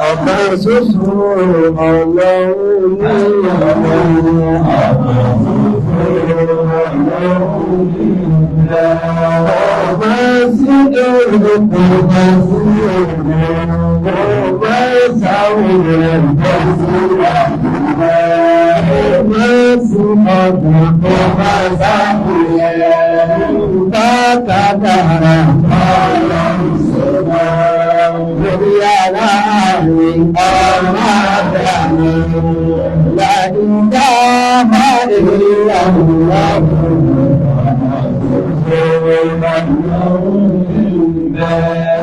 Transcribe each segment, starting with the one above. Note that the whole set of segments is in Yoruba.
Ọba ṣoṣo Ọlọ́run ní ọba sí èrò ọba sí ọba ìsáwọ̀ rẹ̀ bọ́ sí ọba sí ọdún ọba sáwọ̀ rẹ̀ bákàtàrà Ọlọ́run sọ́gbà lórí ara rẹ̀ ọmọ àdáni láìdá máa èrè àwòrán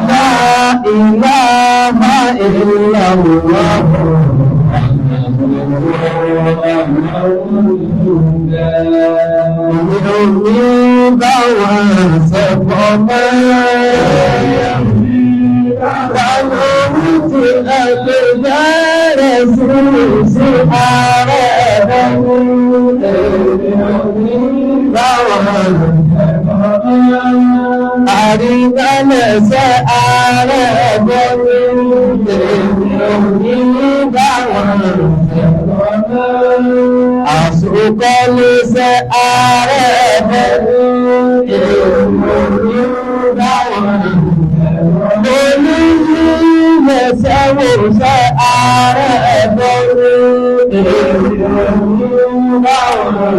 La ilaha illallah Ìròyìn bá wà sẹ́pọ̀ mọ́ Àwọn wípé ẹgbẹ́ bẹ̀rẹ̀ sí ààrẹ ẹ̀dọ́gbù Ìròyìn bá wà Àrígbálẹ̀ṣẹ́ ààrẹ ẹ̀gbọ́nú ìròyìn bá wọn àṣòkọ́lẹ́ṣẹ́ ààrẹ ẹ̀gbọ́nú ìròyìn bá wọn olúyílẹ̀ṣẹ́ wòṣẹ́ ààrẹ ẹ̀gbọ́nú ìròyìn bá wọn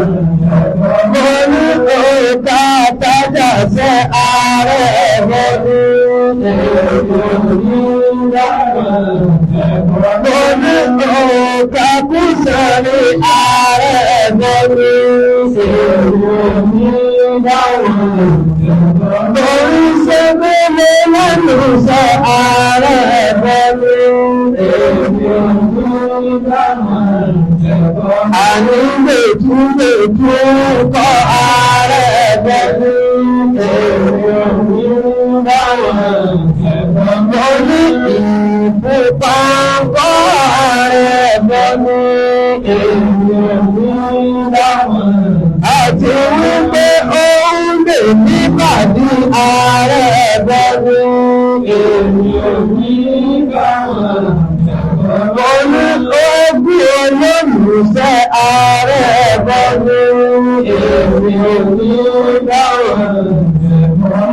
Olúkọ̀ọ́ká tájà sẹ́ ààrẹ ẹ̀gbọ́dún Olúkọ̀ọ́ká kú sẹ́rí ààrẹ ẹ̀gbọ́dún Oríṣẹ́ mẹ́lẹ́ lẹ́nu sẹ́ ààrẹ ẹ̀gbọ́dún Àníbètú kọ́ ààrẹ ẹ̀gbọ́dún Mo ní ìfúnpá kọ́ ààrẹ ẹ̀gbọ́dún Àti wípé ó ń lè nípàdé ààrẹ ẹ̀gbọ́dún Mo ní ó bí olólùfẹ́ ààrẹ ẹ̀gbọ́dún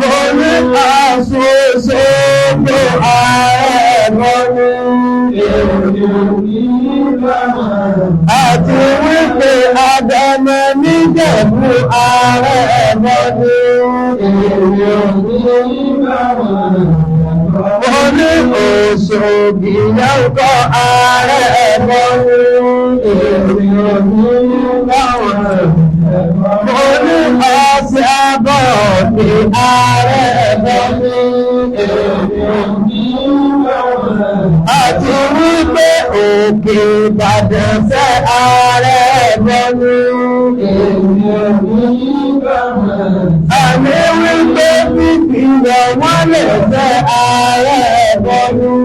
Mo ní àṣoṣo tó ààrẹ ẹ̀gbọ́dún Àti wípé Adẹ́mẹ́ níjẹ̀bú ààrẹ ẹ̀gbọ́dún Mo ní Òṣòdì lẹ́kọ̀ọ́ ààrẹ ẹ̀gbọ́dún Mo ní ọ̀sẹ̀ àbọ̀ ní ààrẹ ẹ̀gbọ́dún Àti wípé Òkè Ìbàdàn sẹ́ ààrẹ ẹ̀gbọ́dún Àní wípé pípìlẹ̀ wọ́n lè sẹ́ ààrẹ ẹ̀gbọ́dún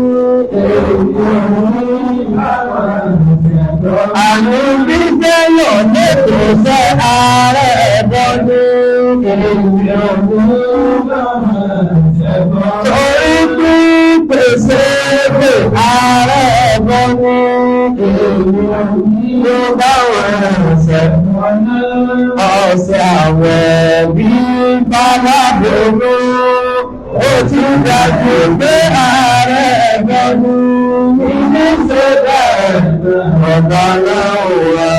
Àní bí tẹ́lọ̀ lẹ́tọ̀ sẹ́ ààrẹ ẹ̀gbọ́dún Torí pípèsè pé ààrẹ ẹ̀gbọ́dún Ló bá wọ́n ọ̀sẹ̀ àwẹ̀ bí bálábòrò ó ti dájú pé ààrẹ ẹ̀gbọ́dún ilé sódà ọ̀gá náà wà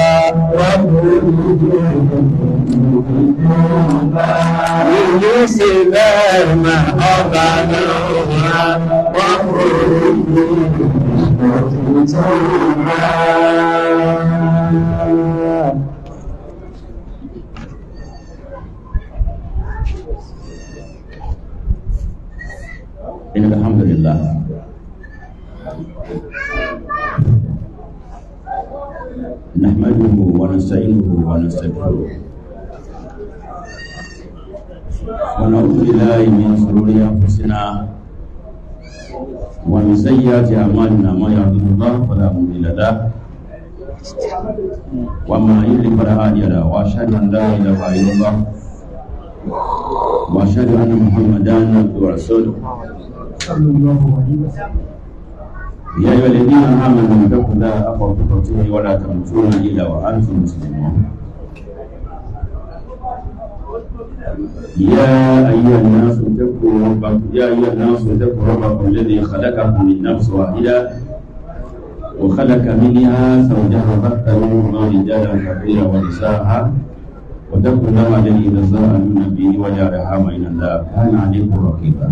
Ìlú sí lẹ́ẹ̀mà ọ̀gá náà wà إن الحمد لله نحمده ونستعينه ونستغفره ونعوذ بالله من شرور أنفسنا ومن سيئات أعمالنا ما يهده الله فلا مضل له وما يضلل فلا هادي له واشهد ان لا اله الا الله واشهد ان محمدا عبده ورسوله يا ايها الذين امنوا اتقوا الله حق تقاته ولا تموتن الا وانتم مسلمون يا أيها الناس اتقوا ربكم الذي خلقكم من نفس واحدة وخلق منها زوجها وبث منهما رجالا كثيرا ونساء واتقوا الله الذي تساءلون به والأرحام إن الله كان عليكم رقيبا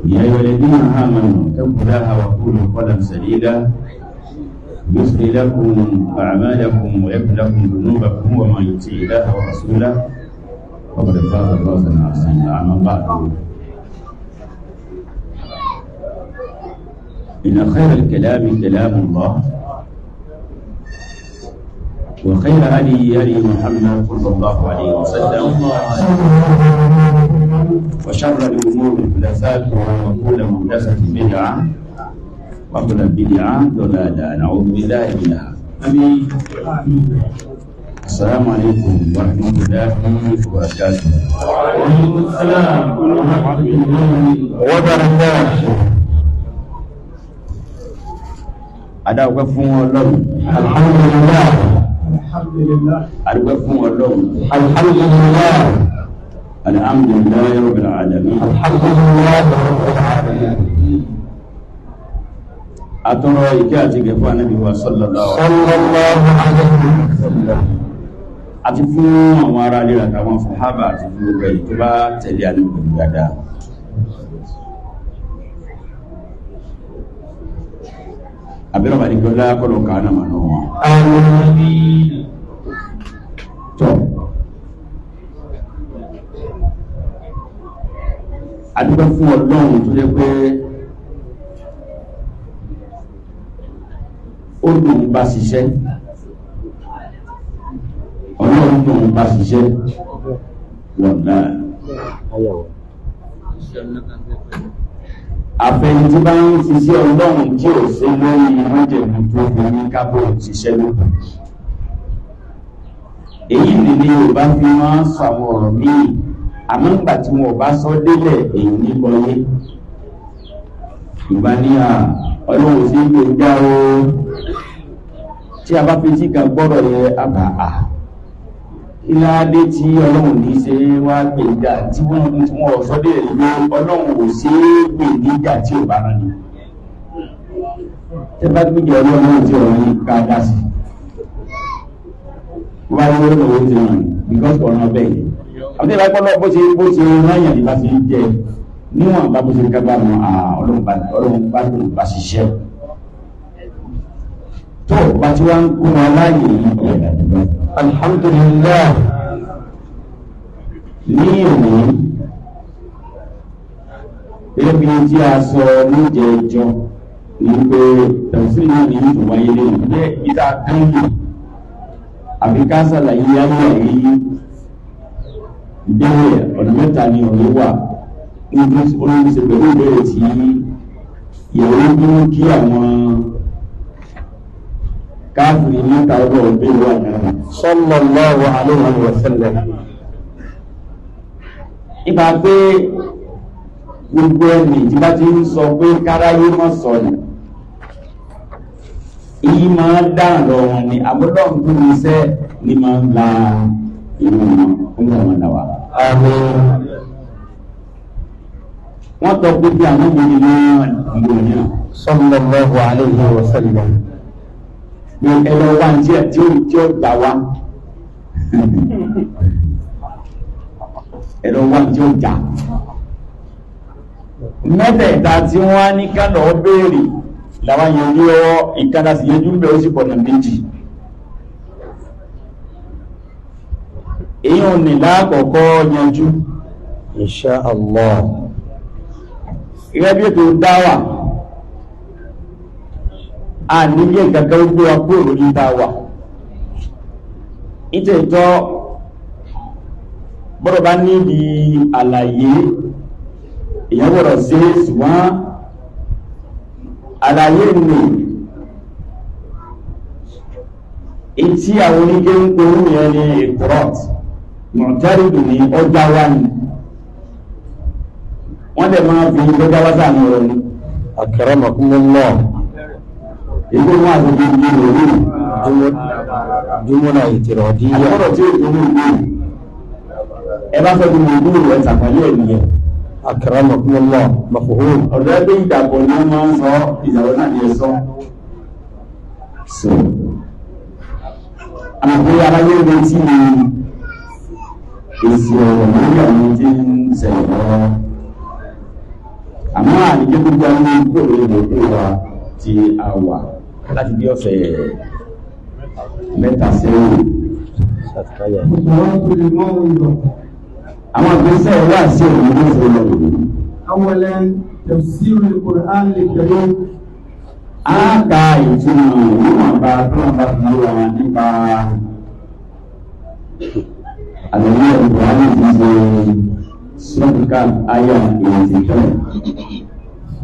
يا أيها الذين آمنوا اتقوا الله وقولوا قولا سديدا يصلح لكم أعمالكم ويغفر لكم ذنوبكم ومن يطع الله ورسوله فقد فاز فوزا عظيما أما بعد إن خير الكلام كلام الله وخير هدي محمد صلى الله عليه وسلم وشر الأمور محدثاتها وكل محدثة بدعة وكل بدعة ضلالة نعوذ بالله منها آمين. السلام عليكم ورحمة الله وبركاته. وعليكم السلام ورحمة الله وبركاته. Adáwọ̀pẹ́ fún Ọlọ́run. Alhamdulillah. Alhamdulillah. Adúpẹ́ fún Ọlọ́run. Alhamdulillah. Alhamdulillah rabbil alamin. Alhamdulillah rabbil alamin. Atọ́rọ ìkẹ́ àti gẹ̀fọ́ Ànábì wa sallallahu alaihi wasallam. Àti fún àwọn ará ilé àtàwọn sàhábà àti fún gbogbo èyí tó bá tẹ̀lé Ànábì dáadáa. Abẹ́rẹ́ bá ní kí ọlá kọ́lọ̀ kàánà mà náà wọn. Àmín. Tọ́. Adúpẹ́ fún Ọlọ́run tó jẹ́ pé ó dùn bá ṣiṣẹ́. Ọlọ́run dùn bá ṣiṣẹ́. Wọ̀nà. Àfẹ́ni tí bá ń ṣiṣẹ́ Ọlọ́run tí ò sí lórí májẹ̀mú tó fi ní kábò ṣiṣẹ́ lókun. Èyí nìní Yorùbá fi máa ń sọ àwọn ọ̀rọ̀ míì, àmọ́ nígbà tí wọn ò bá sọ délẹ̀ èyí ní bọ́yé. Yorùbá ní Ọlọ́run sí gbé já o. Tí a bá fi tí kan gbọ́rọ̀ yẹ àbàá. Ìlàdé tí Ọlọ́run ní ṣe wá gbé ìjà tí wọ́n sọ délẹ̀ lé Ọlọ́run ò sí gbé níjà tí ò bá rán ni. Tẹ́ bá gbé jẹ́ Ọlọ́run tí ọ̀rọ̀ yìí ká dá sí. Wọ́n á lórí owó ti rán because ọ̀ràn bẹ́ẹ̀. Àwọn tí ìbá gbọ́dọ̀ bó ṣe ráyàn ní bá ti jẹ níwọ̀n bá bó ṣe kágbá mọ́ Ọlọ́run bá lòun bá ṣiṣẹ́. Tó bá tí wá ń kó wọn láàyè yìí ọ̀rẹ́ àdúgbò. Alhamdulillah. Ní òní ebi tí a sọ níjẹ ìjọ ní pé tẹ̀sílì náà ní ìtùwáyé lẹ́nu jẹ́ ìta kánlì àbí ká ṣàlàyé ayé àyè ìbéèrè ọ̀nà mẹ́ta ni ọ̀rẹ́ wà olóògbé pẹ̀lú ìbéèrè tí ìyàwó ń kí àwọn káàkiri níta ọgbọ̀ ọgbẹ̀ wà náà Sallallahu alaihi wasallam. Ipa pé gbogbo ẹni tí bá ti ń sọ pé káráyé mọ́ sọ̀nà èyí máa dáhùn lọ wọn ni àbúrọ̀m tó ní iṣẹ́ ní máa ń la ìlú wọn fún àwọn àdáwà. Àmín. Wọ́n tọ́ pé bí àwọn obìnrin náà ìlú náà. Sallallahu alaihi wasallam. Ní ẹlọ wá tí ó gbà wá. Ẹlọ wá tí ó jà. Mẹ́tẹ̀ẹ̀ta tí wọ́n á ní kánà béèrè làwọn yẹn ní ọwọ́ ìkádà sí yẹjú ń bẹ̀ ó sì pọ̀nà méjì. Èyí ò ní láàkọ̀ọ́kọ́ yanjú. Insha Allah. Ìrẹ́ bí ètò dáwà, a nílé gàgà ó gbé wa kúrò lórí dáwà. Ìtẹ̀ ìtọ́ bọ́rọ̀ bá níbi àlàyé èyàn gbọ́dọ̀ sí ṣùgbọ́n àlàyé nì etí àwọn onígbé ń porú yẹn ní ìkúrọ̀t mọ̀tẹ́rìdù ní ọjà wá ní wọ́n dẹ̀ máa fi ọjà wá sáà ní ọ̀rọ̀ ní akramakumullah èdè wọn àti gbogbo ìlú jumla itiradiyya àkọ́rọ̀ tí ó tó ní ìlú ẹ bá fẹ́ gbogbo ìlú ẹ̀ tàpálẹ̀ ẹ̀ nìyẹn akramakumullah mafhum ọ̀dọ́ ẹgbẹ́ ìdàpọ̀ ní wọ́n máa ń sọ ìyàwó náà ní ẹ̀sọ́ so àmọ́ aláyé rẹ̀ tí ni èsì ọ̀rọ̀ lórí àwọn tí ń sẹ̀yìn lọ́wọ́ àmọ́ àdíjẹ́ gbogbo àwọn ìgbòrò ìgbòrò wa tí a wà láti bí ọ̀sẹ̀ mẹ́ta sẹ́yìn àwọn ìgbésẹ̀ wà sí òun ní ìfẹ́ lọ́wọ́ أولا تفسير القرآن الكريم a ka ìtumọ̀ níwọ̀n bá tó wọ́n bá fi wà nípa àlẹ́yìn ìbùhárí ti ṣe sọ́dúnkà ayà ìrìntìtọ́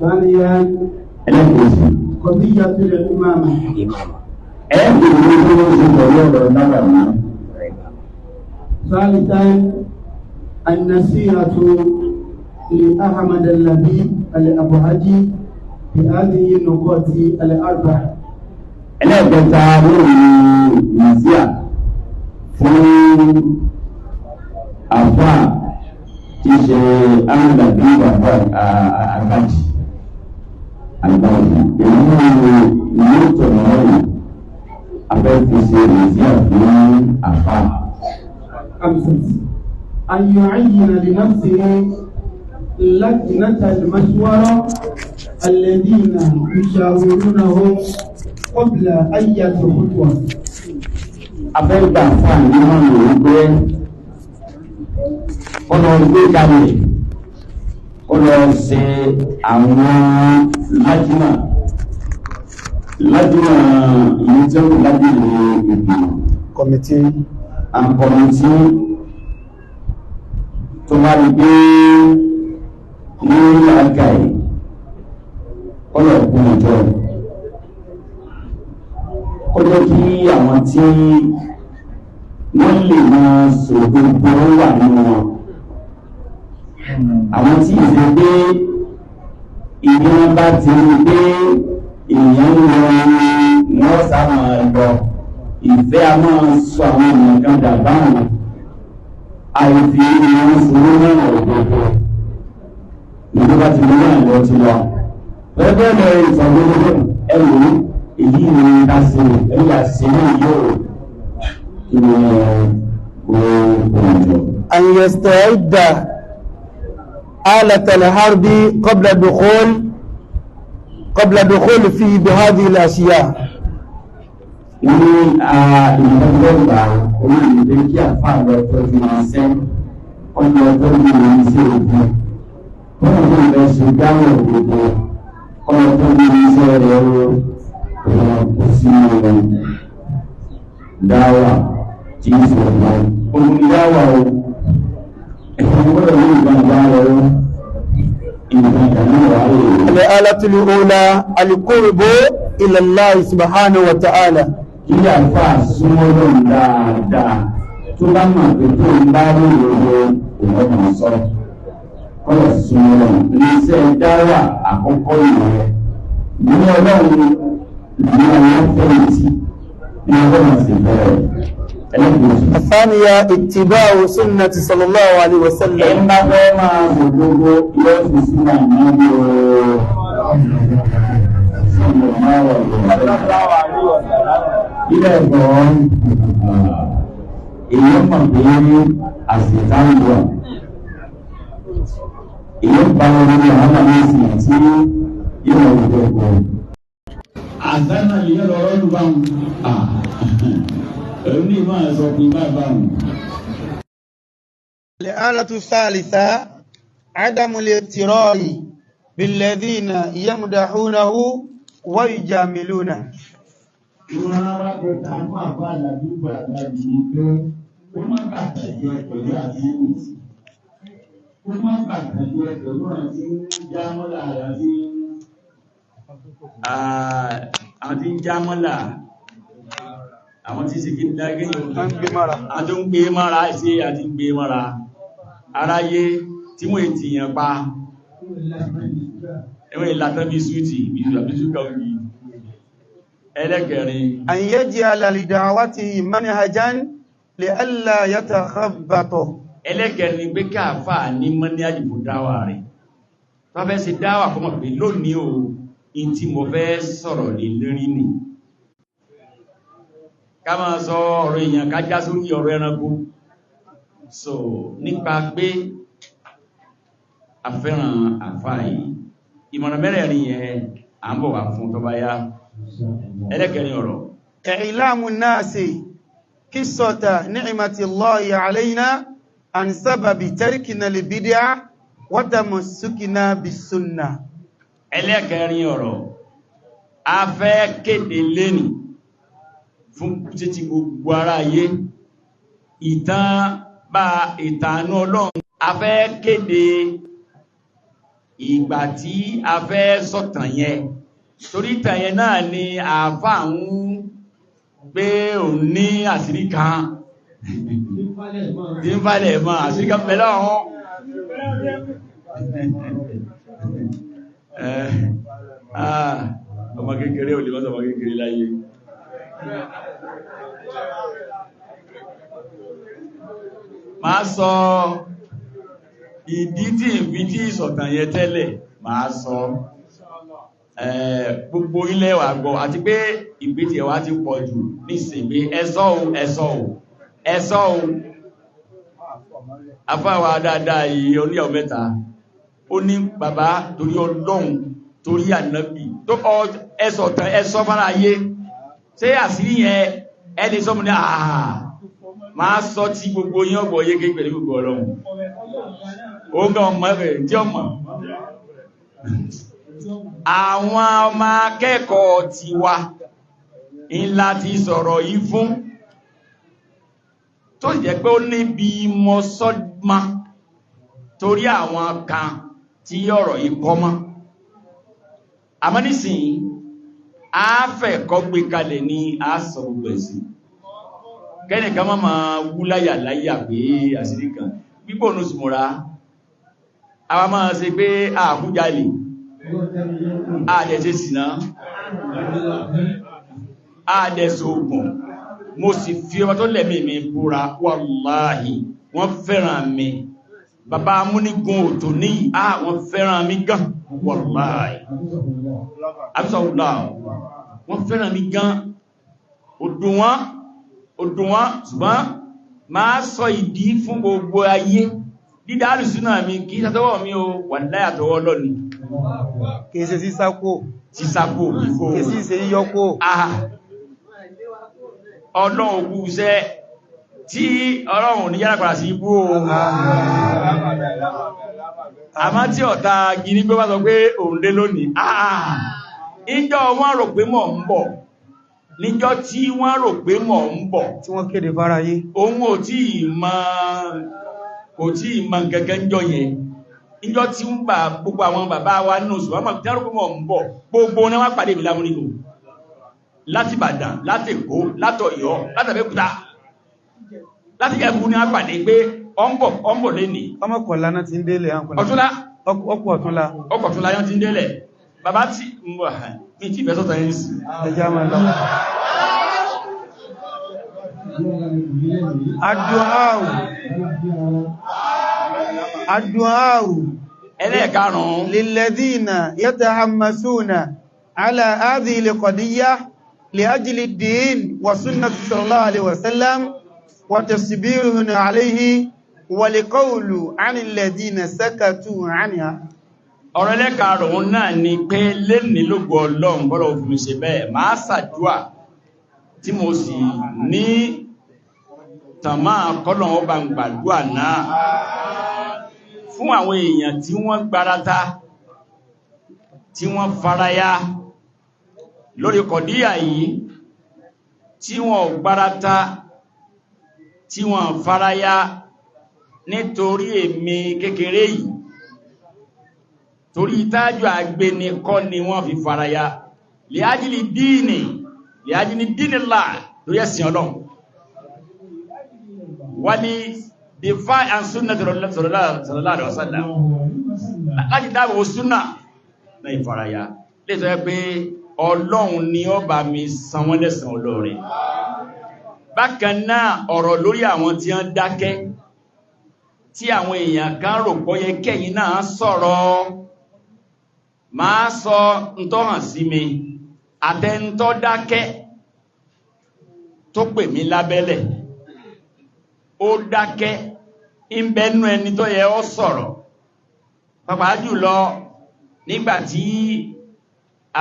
ثانيا ẹlẹ́kẹ̀ẹ́sì قضية الإمامة ẹ̀ẹ́dì ní ó ṣe pẹ̀lú ọ̀rọ̀ náà náà ثالثا النصيحة لأحمد اللبيب الأبهجي في هذه النقاط الأربع ẹlẹ́kẹta lórí nàìjíríà fún àfà tí ṣe amúdàbí bàbá àgbàjì èyí ni tọ̀ lọ́rùn afẹ́fẹ́sẹ̀ nàìjíríà fún àfà. خمسة أن يعين لنفسه لجنة المشورة الذين يشاورونه قبل أي خطوة. Abẹ́gbà fún àníwọ̀n ló gbé ọ̀nà gbé kalẹ̀ ọ̀nà ṣe àwọn lájúmọ̀ ìlú tí ó kù lábìlì ìgbìmọ̀ kọmití àkọ̀mìtì tó bá rí pé ní àgáyé ọ̀nà ìkún ìjọ ó jẹ́ kí àwọn tí wọ́n lè máa sọ̀rọ̀ gbogbo wà nínú wọn àwọn tí ìṣe pé ìyẹn bá ti rí pé èèyàn ń wọ́n sáwọn lọ ìfẹ́ a máa sọ àwọn ènìyàn kan dàbáwọn àìfi ìwọ̀n sọ̀rọ̀ náà òdòdó ìjọba ti mú náà lọ ti lọ pẹ́pẹ́ lọ ìtọ́gbọ́n ẹ̀rù èyí ni ká sí ẹ̀yà sí yóò أن يستعد آلة الحرب قبل دخول فيه بهذه الأشياء. ní ìdọ́gbọ́gbà orílẹ̀-èdè kí àfáà lọ tọ́jú iṣẹ́ ọjọ́ tọ́jú iṣẹ́ ògùn wọ́n ní ilẹ̀ ṣe dáwọ̀ gbogbo ọjọ́ tọ́jú iṣẹ́ rẹ̀ kò sí dáwà tí í sọ̀rọ̀ lọ ogun dáwà o ẹ̀fọn gbọ́dọ̀ ní ìgbàgbà rẹ̀ ìgbàgbà náà wà lè الآلة الأولى القرب إلى الله سبحانه وتعالى. kí àfáà súnmọ́ lọ́n dáadáa tó bá mọ̀ pé tó ń bá rí ìròyìn ìwọ́n sọ kọ́lọ̀ súnmọ́ lọ́n iṣẹ́ dáwà àkọ́kọ́ ìwọ̀n ní ọlọ́run ní àwọn fẹ́yìntì ní ọlọ́run sì bẹ̀rẹ̀ ẹlẹ́gbẹ̀ẹ́. الثانية اتباع سنة صلى الله عليه وسلم. ẹ bá fẹ́ máa gbogbo yóò fi sínú àmì ilé ẹ̀kọ́ èyí mọ̀ pé àṣìtáwọ̀ èyí pa orí àwọn àmì tí yóò wọ́n gbogbo àṣánà yìí lọ́rọ́ lù bá wọn ẹ̀rù ní ìmọ̀ ẹ̀sọ́ pé bá bá wọn. الآلة الثالثة عدم الاغترار بالذين يمدحونه ويجاملونه. àti jámọ́là àwọn tí ṣe kí ní dágé ń gbé mara àti ń gbé mara sí àti ń gbé mara aráyé tí wọ́n ètì yàn pa ẹwọ́n ìlàtọ́ bí sútì bí ṣúkà ògì ẹlẹ́kẹrin an yaj'ala li da'watihi manhajan li'alla yatakhabbata ẹlẹ́kẹrin pé káàfà ní mọ́ní àjìbò dáwà rẹ̀ tó fẹ́ sí dáwà kọmọ̀ pé lónìí o in tí mo fẹ́ sọ̀rọ̀ lè lérí nì ká máa sọ ọ̀rọ̀ èèyàn ká já sórí ọ̀rọ̀ ẹranko so nípa pé afẹ́ràn àfà yìí ìmọ̀ràn mẹ́rẹ̀ẹ̀rin yẹn à ń bọ̀ wá fún tó bá yá ẹlẹ́kẹrin ọ̀rọ̀ i'lamu an-nasi qissata ni'matillahi alayna an sababi tarkina al-bid'ah wa tamassukina bis-sunnah. ẹlẹ́kẹrin ọ̀rọ̀ a fẹ́ kéde lẹ́nì fún títí gbogbo ara ayé ìtànú ọlọ́run a fẹ́ kéde ìgbà tí a fẹ́ sọ̀tàn yẹn torí ìtàn yẹn náà ni àfà ń gbé òun ní àṣírí kan tí ń falẹ̀ mọ́ àṣírí kan pẹ̀lú ọ̀hún ọmọ kékeré ò lè mọ́sọ̀ ọmọ kékeré láyé máa sọ ìdí tí ìbí tí ìsọ̀tàn yẹn tẹ́lẹ̀ máa sọ gbogbo ilẹ̀ wà gbọ́ àti pé ìgbé tí ẹwà ti pọ̀ jù ní ìsìnkú ẹ̀sọ́ ò afáwà dáadáa yìí oníyàwó mẹ́ta ó ní bàbá torí Ọlọ́run torí ànábì tó ẹ̀sọ́ fara ayé ṣé àṣírí yẹn ẹni sọ́mù ní àà máa sọ tí gbogbo yín ọgbọ̀ yé kéèkéè ní gbogbo Ọlọ́run ó gbọ́ ọmọ ẹ̀rẹ̀ tí ọmọ àwọn ọmọ akẹ́kọ̀ọ́ tiwa ńlá ti sọ̀rọ̀ yìí fún tó jẹ́ pé ó níbi mọ́sọ́dmá torí àwọn kan tí ọ̀rọ̀ yìí kọ́ mọ́ àmọ́ nísìnyí a fẹ́ kọ́ gbé kalẹ̀ ní àásọ̀ gbogbo ẹ̀sìn kẹ́nìkan má máa wúláyà láyà pé àṣírí kan gbígbò ní òsùmọ̀ra àwọn máa ṣe pé àkújalè àdẹ̀ṣe sìná àdẹ̀ṣe ogun mo sì fi ọmọ tó lẹ̀mí mi búra wàláhì wọ́n fẹ́ràn mi bàbá amúnigun òtò ní wọ́n fẹ́ràn mi gan wàláhì àbísọ̀wùlá wọ́n fẹ́ràn mi gan òdùn wọn ṣùgbọ́n máa sọ ìdí fún gbogbo ayé dídá àrùsúnà mi kì í sàtọwọ́ mi o wàláhì àtọwọ́ lọ́ni kìí ṣe sísákò ìfò kìí sí ṣe yíyọ́kò ọlọ́run òkú iṣẹ́ tí ọlọ́run ní yára padà sí ibú o àmá tí ọ̀tá gini pé wá sọ pé òun dé lónìí ìjọ wọ́n rò pé mọ̀ ń bọ̀ níjọ́ tí wọ́n rò pé mọ̀ ń bọ̀ tí wọ́n kéde fáráyé òun ò tí ìmọ̀ gẹ́gẹ́ ń jọ yẹn ìjọ tí ń bá gbogbo àwọn bàbá wa nínú oṣù wọ́n mọ̀ tí wọ́n rò pé mọ̀ ń bọ̀ gbogbo ní wọ́n pàdé mi lámúnigbò láti Ìbàdàn láti Èkó láti Ọ̀yọ́ láti Abẹ́òkúta láti ẹ̀kú ní àpàdé pé ọmọ lè ní ọmọkọ̀lá náà ti ń délẹ̀ ọ̀túnlá ọkọ̀túnlá yán ti ń délẹ̀ bàbá tí mi ti fẹ́ sọ́tọ̀ yẹn sí ẹjá máa lọ addu'a'u ẹlẹ́ẹ̀karùn-ún lilladhina yatahammasuna ala hadhihi al-qadiyyah لأجل الدين وسنة صلى الله عليه وسلم وتصبيرهم عليه ولقول عن الذين سكتوا عنها ọ̀rọ̀ ẹlẹ́karùn-ún náà ni pé lẹ́ni lógo Ọlọ́run bọ́lọ̀ òfin ṣe bẹ́ẹ̀ máa ṣàdúà tí mo sì ní tàmá kọ́lọ̀ ọba ń gbàdúà náà fún àwọn èèyàn tí wọ́n gbárata tí wọ́n faraya lórí kọ̀díyà yìí tí wọ́n gbárata tí wọ́n faraya nítorí èmi kékeré yìí torí ìtájú àgbéni kọ́ ni wọ́n fi faraya liájílì díìnì liájílì díìnìlá lórí ẹ̀sìn Ọlọ́run wọ́n ní defy and sunnah sallallahu alaihi wasallam láti dáàbò súnà náà ìfaraya lè sọ pé Ọlọ́run ni ó bá mi san wọ́n lẹ́san olóore. Bákan náà ọ̀rọ̀ lórí àwọn tí wọ́n dákẹ́ tí àwọn èèyàn kan rò pọ́yẹ kẹ́yìn náà sọ̀rọ̀ máa sọ ntọ́hàn sí mi àtẹ́ntọ́ dákẹ́ tó pè mí lábẹ́lẹ̀ ó dákẹ́ ìbẹ̀nú ẹni tó yẹ ó sọ̀rọ̀ pàápàá jùlọ nígbàtí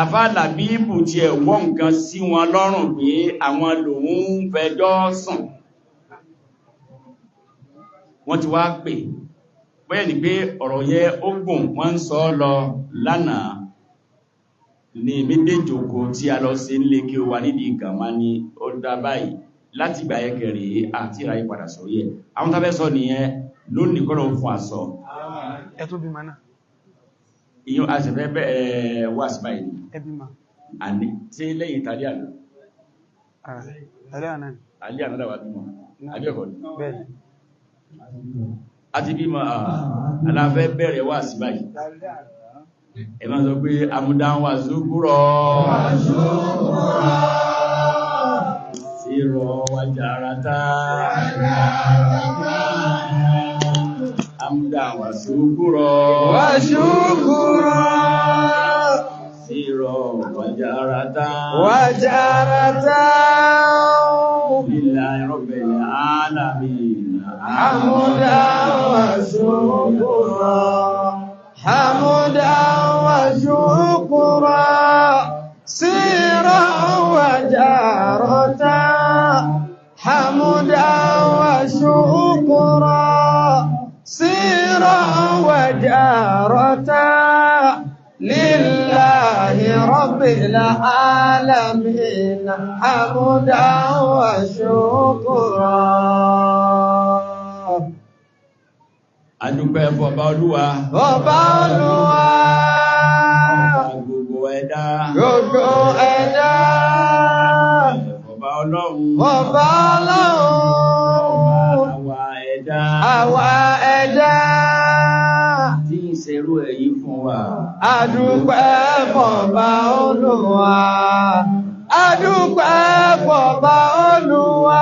àfáàlà bíbù tí ẹ̀ wọ́n nǹkan sí wọn lọ́rùn pé àwọn lòun fẹjọ́ sùn wọ́n ti wá pè bóyẹ̀ ní pé ọ̀rọ̀ yẹ ó gùn wọ́n ń sọ lọ lánàá ní méjèèjòkó tí a lọ sí nílé kí ó wà nídìí ìgànmá ní ó dá báyìí láti ìgbà ẹkẹrẹ àti ìráyí padà sórí ẹ̀ àwọn tàbẹ́ sọ nìyẹn lónìí kọ́lọ̀ fún àsọ ẹ̀tún bí mana ìyún àṣẹfẹ́ bẹ́ẹ̀ wà sí báyìí ẹbí ma àní tí lẹ́yìn tàbí àná alẹ́ àná dáwà bímọ abẹ́ẹ̀kọ́ bẹ́ẹ̀ àti bímọ aláfẹ́ bẹ̀rẹ̀ wà sí báyìí ẹ máa sọ pé amúdáwà zúkúrọ̀ sírọ̀ wàjàrátá amúdáwà zúkúrọ̀ sírọ̀ wàjàrátá lillahi rabbil alamin Hamdan wa shukra sira wa jarata hamdan wa shukra sira wa jarata lillahi rabbil alamin hamdan wa shukra. Adúpẹ́ fọba Olúwa. Ọba Olúwa. Gbogbo ẹ̀dá. Gbogbo ẹ̀dá. Ọba Ọlọ́run. Ọba Ọlọ́run. Àwa ẹ̀dá. Àwa ẹ̀dá. Tí ń ṣerú èyí fún wa. Adúpẹ́ fọba Olúwa. Adúpẹ́ fọba Olúwa.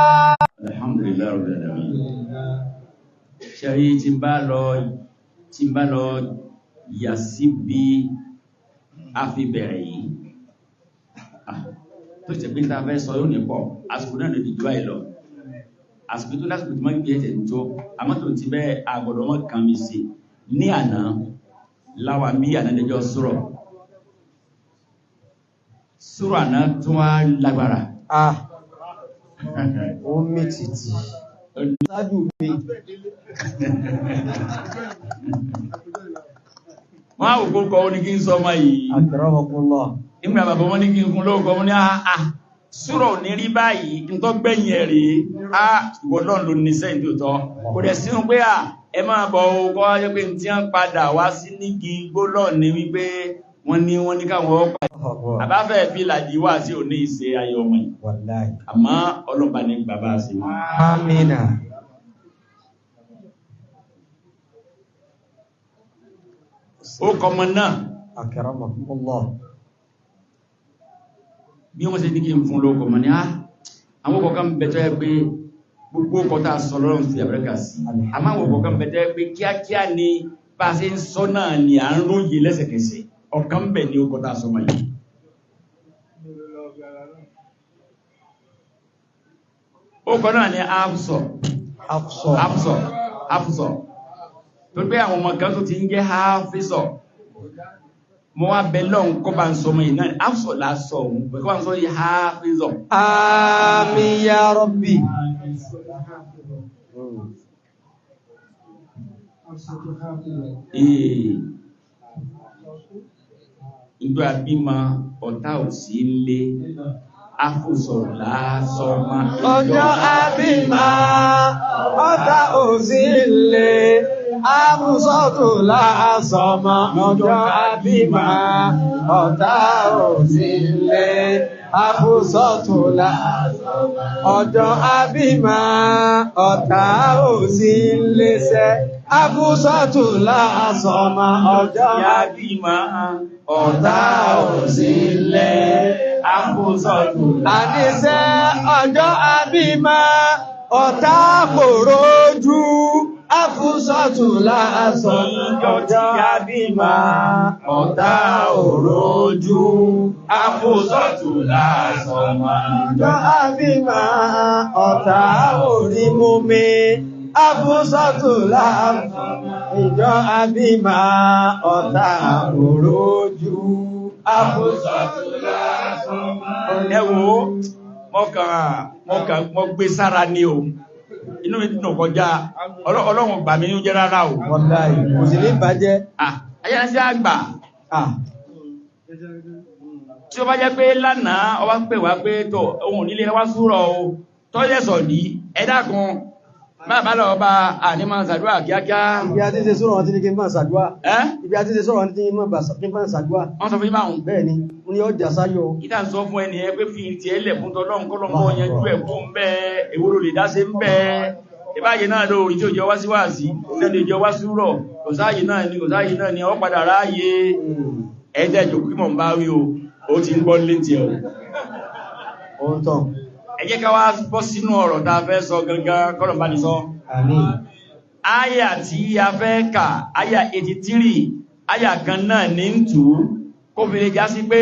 Alhamdulillah rabbil alamin. Ṣẹ́rí tí bá lọ yà sí bí a fi bẹ̀rẹ̀ yìí. Tó ṣe pé ta fẹ́ sọ yóò ní pọ̀, àsìkò náà lè dìjọ́ àìlọ. Àsìkò tó lásìkò tí wọ́n gbé ẹ̀tẹ̀ tó, àmọ́ tó ti bẹ́ àgbọ̀dọ̀ wọn kàn mí sí. Ní àná, láwà mí ànádẹjọ́ sọ̀rọ̀. Sọ̀rọ̀ àná tó wá lágbára. Ó mì tìtì. Sáájú mi. Wọ́n á òkú kọ́ ní kí n sọ ọmọ yìí. Akramakumullah. Nígbà bàbá wọn ní kí n kún lóòkọ́ wọn ní àà Sùrọ̀ ní rí báyìí tó gbẹ̀yìn ẹ̀rí ìwọ̀lọ́n ló ní sẹ́yìn tó tọ́. Kò dẹ̀ sínú pé ẹ máa bọ̀ ọkọ̀ ayẹ́ pé tí wọ́n padà wá sí nígi gbólọ̀ ní wípé wọ́n ní káwọn ọ̀pá. Àbáfẹ́ fi làdí wà sí òní ìṣe ayọ̀ ọmọ yìí. Wallahi. Àmọ́ ọlọ́pàá ní bàbá sí wọn. Amina. Ó kọmọ náà. Akramakumullah. Bí wọ́n ṣe ní kí n fún lóòkọ̀ mọ̀ ní àwọn kọ̀ọ̀kan bẹ̀tọ́ ẹ pé gbogbo kọta sọlọ́run fi àbẹ́rẹ́kà sí. Àmọ́ àwọn kọ̀ọ̀kan bẹ̀tọ́ ẹ pé kíákíá ni bá ṣe ń sọ náà ni à ń róye lẹ́sẹ̀kẹsẹ̀ ọ̀kan bẹ̀ ni ó kọta sọmọ yìí. Ó kọ náà ni Hafsọ tó pé àwọn ọmọ kan tó ti ń jẹ́ Hafisọ mo wá bẹ lọ́hun kọ́ bá ń sọ mọ́ ìnáà Hafsọ lásọ òun pẹ̀lú wọ́n sọ yí Hafizọ. Àmín ya Rabbi. Ìjọ àbímọ ọ̀tá ò sí lé Hafsọ lásọ máa. Ọjọ́ àbímọ ọ̀tá ò sí lé Àbúsọ́tù lásọmọ ọjọ́ àbímọ ọ̀tá ò sí lé. Àbúsọ́tù lásọmọ ọjọ́ àbímọ ọ̀tá ò sí léṣẹ́. Àbúsọ́tù lásọmọ ọjọ́ àbímọ ọ̀tá ò sí lé. Àbúsọ́tù àníṣẹ́ ọjọ́ àbímọ ọ̀tá kò rójú. Àbúsọ́tù lásọmọ ọjọ́ àbímọ ọ̀tá ò rójú. Àbúsọ́tù lásọmọ ọjọ́ àbímọ ọ̀tá ò rí mú mi. Àbúsọ́tù lásọmọ ìjọ àbímọ ọ̀tá ò rójú. Àbúsọ́tù lásọmọ. Ẹ wò mo gbé sára ní o. Inú mi dùn kọjá Ọlọ́run gbà mí ní jẹ́ rárá o. Wàláhì, kò sí ní bàjẹ́. Ayánasí àgbà. Tí ó bá jẹ́ pé lánàá ọwá ń pè wá pé tọ̀ ohun nílé wá súrọ̀ o tọ́jẹ́sọ̀ ní ẹ̀dàkùn bàbá lọ bá ànímọ̀ sàdúwà kíákíá. Ibi àti ṣe sọ́rọ̀ wọn tí ní kí n máa sàdúwà. Ibi àti ṣe sọ́rọ̀ wọn tí ní kí n máa sàdúwà. Wọ́n sọ fún ìmáhùn. Bẹ́ẹ̀ni, wọ́n ni ọjà sáyọ. Ìdá sọ fún ẹni ẹ pé fi ti ẹlẹ̀ fún tọ́lọ́nkọ́lọ́mọ́ yanjú ẹ̀ fún bẹ́ẹ̀ èwúrò lè dáṣe ń bẹ́ẹ̀. Ìbáyé náà lórí tí ó jọ wá sí wáàsí, lẹ́lẹ̀ jọ wá súrọ̀, kò sáyé náà ni ọ padà ráyé. Ẹjẹ́ ìjòkú mọ̀ ń bá rí o, ó ti ń gbọ́ létí ẹ̀ o. Ohun tán. Ẹ jẹ́ ká wá bọ́ sínú ọ̀rọ̀ tá a fẹ́ sọ gangan kọ́lọ̀ bá ní sọ. Àmín. Áyà tí a fẹ́ kà, áyà 83, áyà kan náà ní ń tú, kó fi lè já sí pé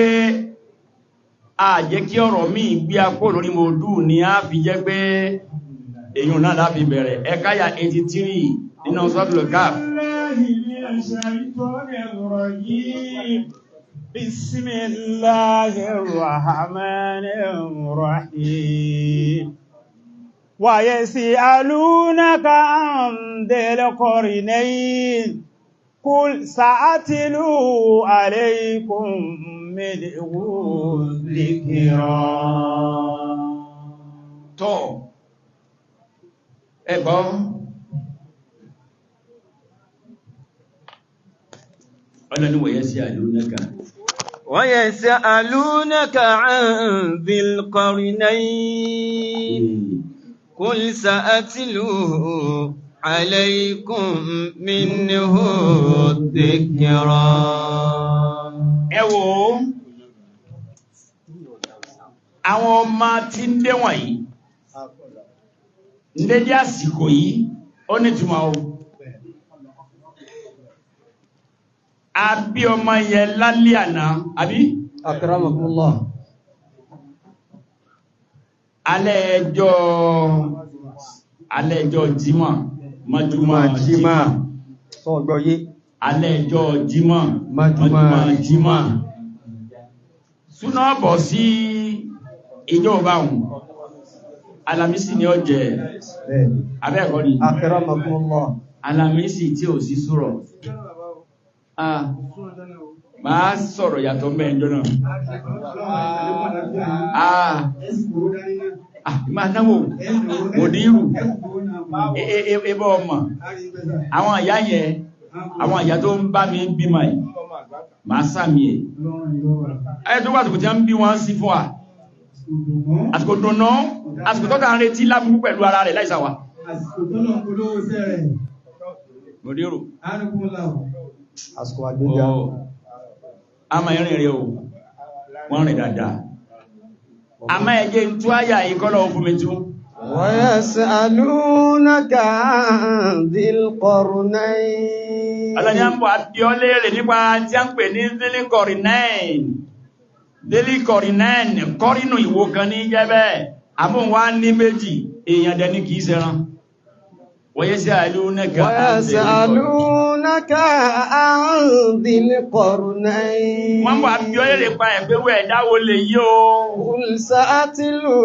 a jẹ́ kí ọ̀rọ̀ míì gbé apó lórí mòdú ni a fi jẹ́ pé èyàn náà láfi bẹ̀rẹ̀. Ẹ ká áyà 83 nínú Suratul Kahf. Bismillahirrahmanirrahim. ويسألونك عن ذي القرنين قل سأتلو عليكم منه ذكرا. Tọ́ ẹ̀gbọ́ ọlọ́ni ويسألونك عن ذي القرنين قل سأتلو عليكم منه ذكرا. Ẹ wò àwọn ọmọ tí ń dé wọ̀nyí ń dédé àsìkò yìí ó ní túnmọ̀ o. A bí ọmọ yẹn lálẹ́ àná àbí? Akramakumullah. Alẹ́ ẹjọ́ jímọ̀ mọ́júmọ́ jímọ̀ Sọ́gbọ́ yé. Alẹ́ ẹjọ́ jímọ̀ Mọ́júmọ́ jímọ̀ súná bọ̀ sí ìjọba ohun Alamisi ni ó jẹ abẹ́ẹ̀kọ́ ni Akramakumullah. Alamisi tí ò sí súrọ̀ máa sọ̀rọ̀ yàtọ̀ mẹ́ẹ̀jọ́ náà máa náwó òdírù ẹbọ́ ọmọ àwọn àyá yẹn àwọn àyá tó ń bá mi bí máa yìí máa sàmì ẹ̀ ayẹ́ tó wà tó kò tí a ń bí wọ́n sí fún wa àsìkò dùnà àsìkò tó kàn retí lábúrú pẹ̀lú ara rẹ̀ láìsàwà òdírù àsìkò àgbéjà a máa rìn rẹ̀ o wọ́n rìn dáadáa a máa ẹjẹ́ tó áyà ìkọ́lọ̀ fún mi tún. ويسألونك عن ذي القرنين. Ọlọ́ni ń bọ̀ àbíọ́lé rẹ̀ nípa tí a ń pè ní Dhil-Qarnayn kọ́rínù ìwò kan ní jẹ́bẹ́ àmúwá ní méjì èèyàn dẹni kìí ṣẹran. ويسألونك عن ذي القرنين. Wọ́n bọ̀ àbíọ́lé rẹ̀ pa ẹ̀gbẹ́wò ẹ̀dáwó lè yí o. قل سأتلو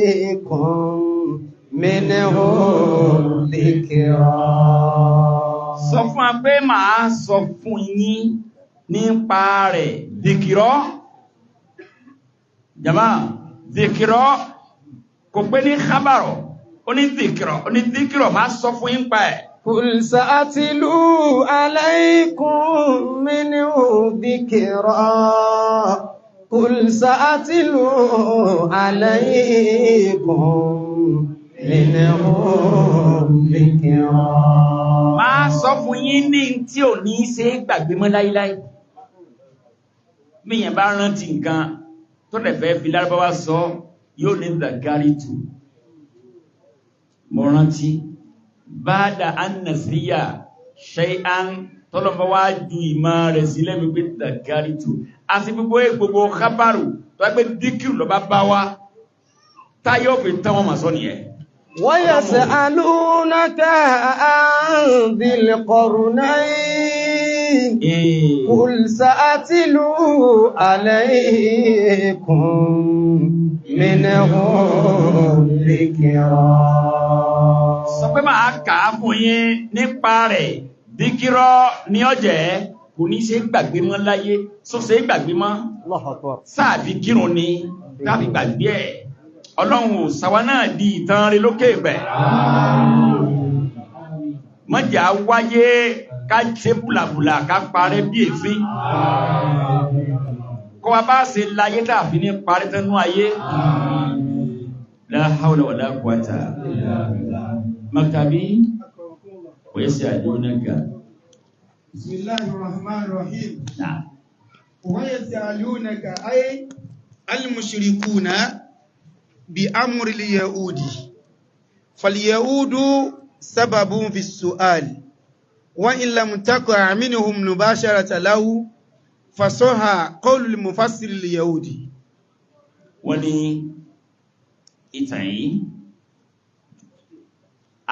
عليكم منه ذكرا. Sọ fún wa pé màá sọ fún yín nípa rẹ̀ dhikra. Jàmá dhikra kò pé ní khabarọ̀ ó ní dhikra máa sọ fún yín pa ẹ̀ قل سأتلو عليكم منه ذكرا قل سأتلو عليكم منه ذكرا. Máa sọ fún yín ní tí ò ní ṣe gbàgbé mọ́ láíláí. Míyàn bá rántí nǹkan tó lè fẹ́ fi Lárúbáwá sọ yóò ní dhakaritu. Mo rántí bada annasiya shay'an tọ́lọ́mọ́ wá ju ìmọ̀ rẹ̀ sílẹ̀ mi pé dhakaritu. Àti gbogbo khabaru tó ẹgbẹ́ díkìrù lọ bá wá táyọ̀ fi tán wọn mà sọ nìyẹn. ويسألونك عن ذي القرنين قل سأتلو عليكم منه ذكرا. Sọ pé máa kà á fún yín nípa rẹ̀ díkírọ́ ní ọjẹ́ kò ní ṣe gbàgbé mọ́ láyé só ṣe gbàgbé mọ́ sáàfi kírun ni káàfi gbàgbé ẹ̀. Ọlọ́run ò sàwá náà di ìtàn rẹ̀ lókè ìgbẹ̀. Mọ́jà wáyé ká ṣe bùlàbùlà ká parẹ́ bí èéfín. Kọ́ wa bá ṣe láyé tààfi ní parẹ́ tẹ́nú ayé. La hawla wala quwwata. Maktabi wa yas'alunaka. Bismillahir Rahmanir Rahim. Na'am. Wa yas'alunaka ay al-mushrikuna بأمر اليهود فاليهود سبب في السؤال وإن لم تقع منهم مباشرة له فصح قول المفسر اليهودي. Wọ́n ní ìtàn yìí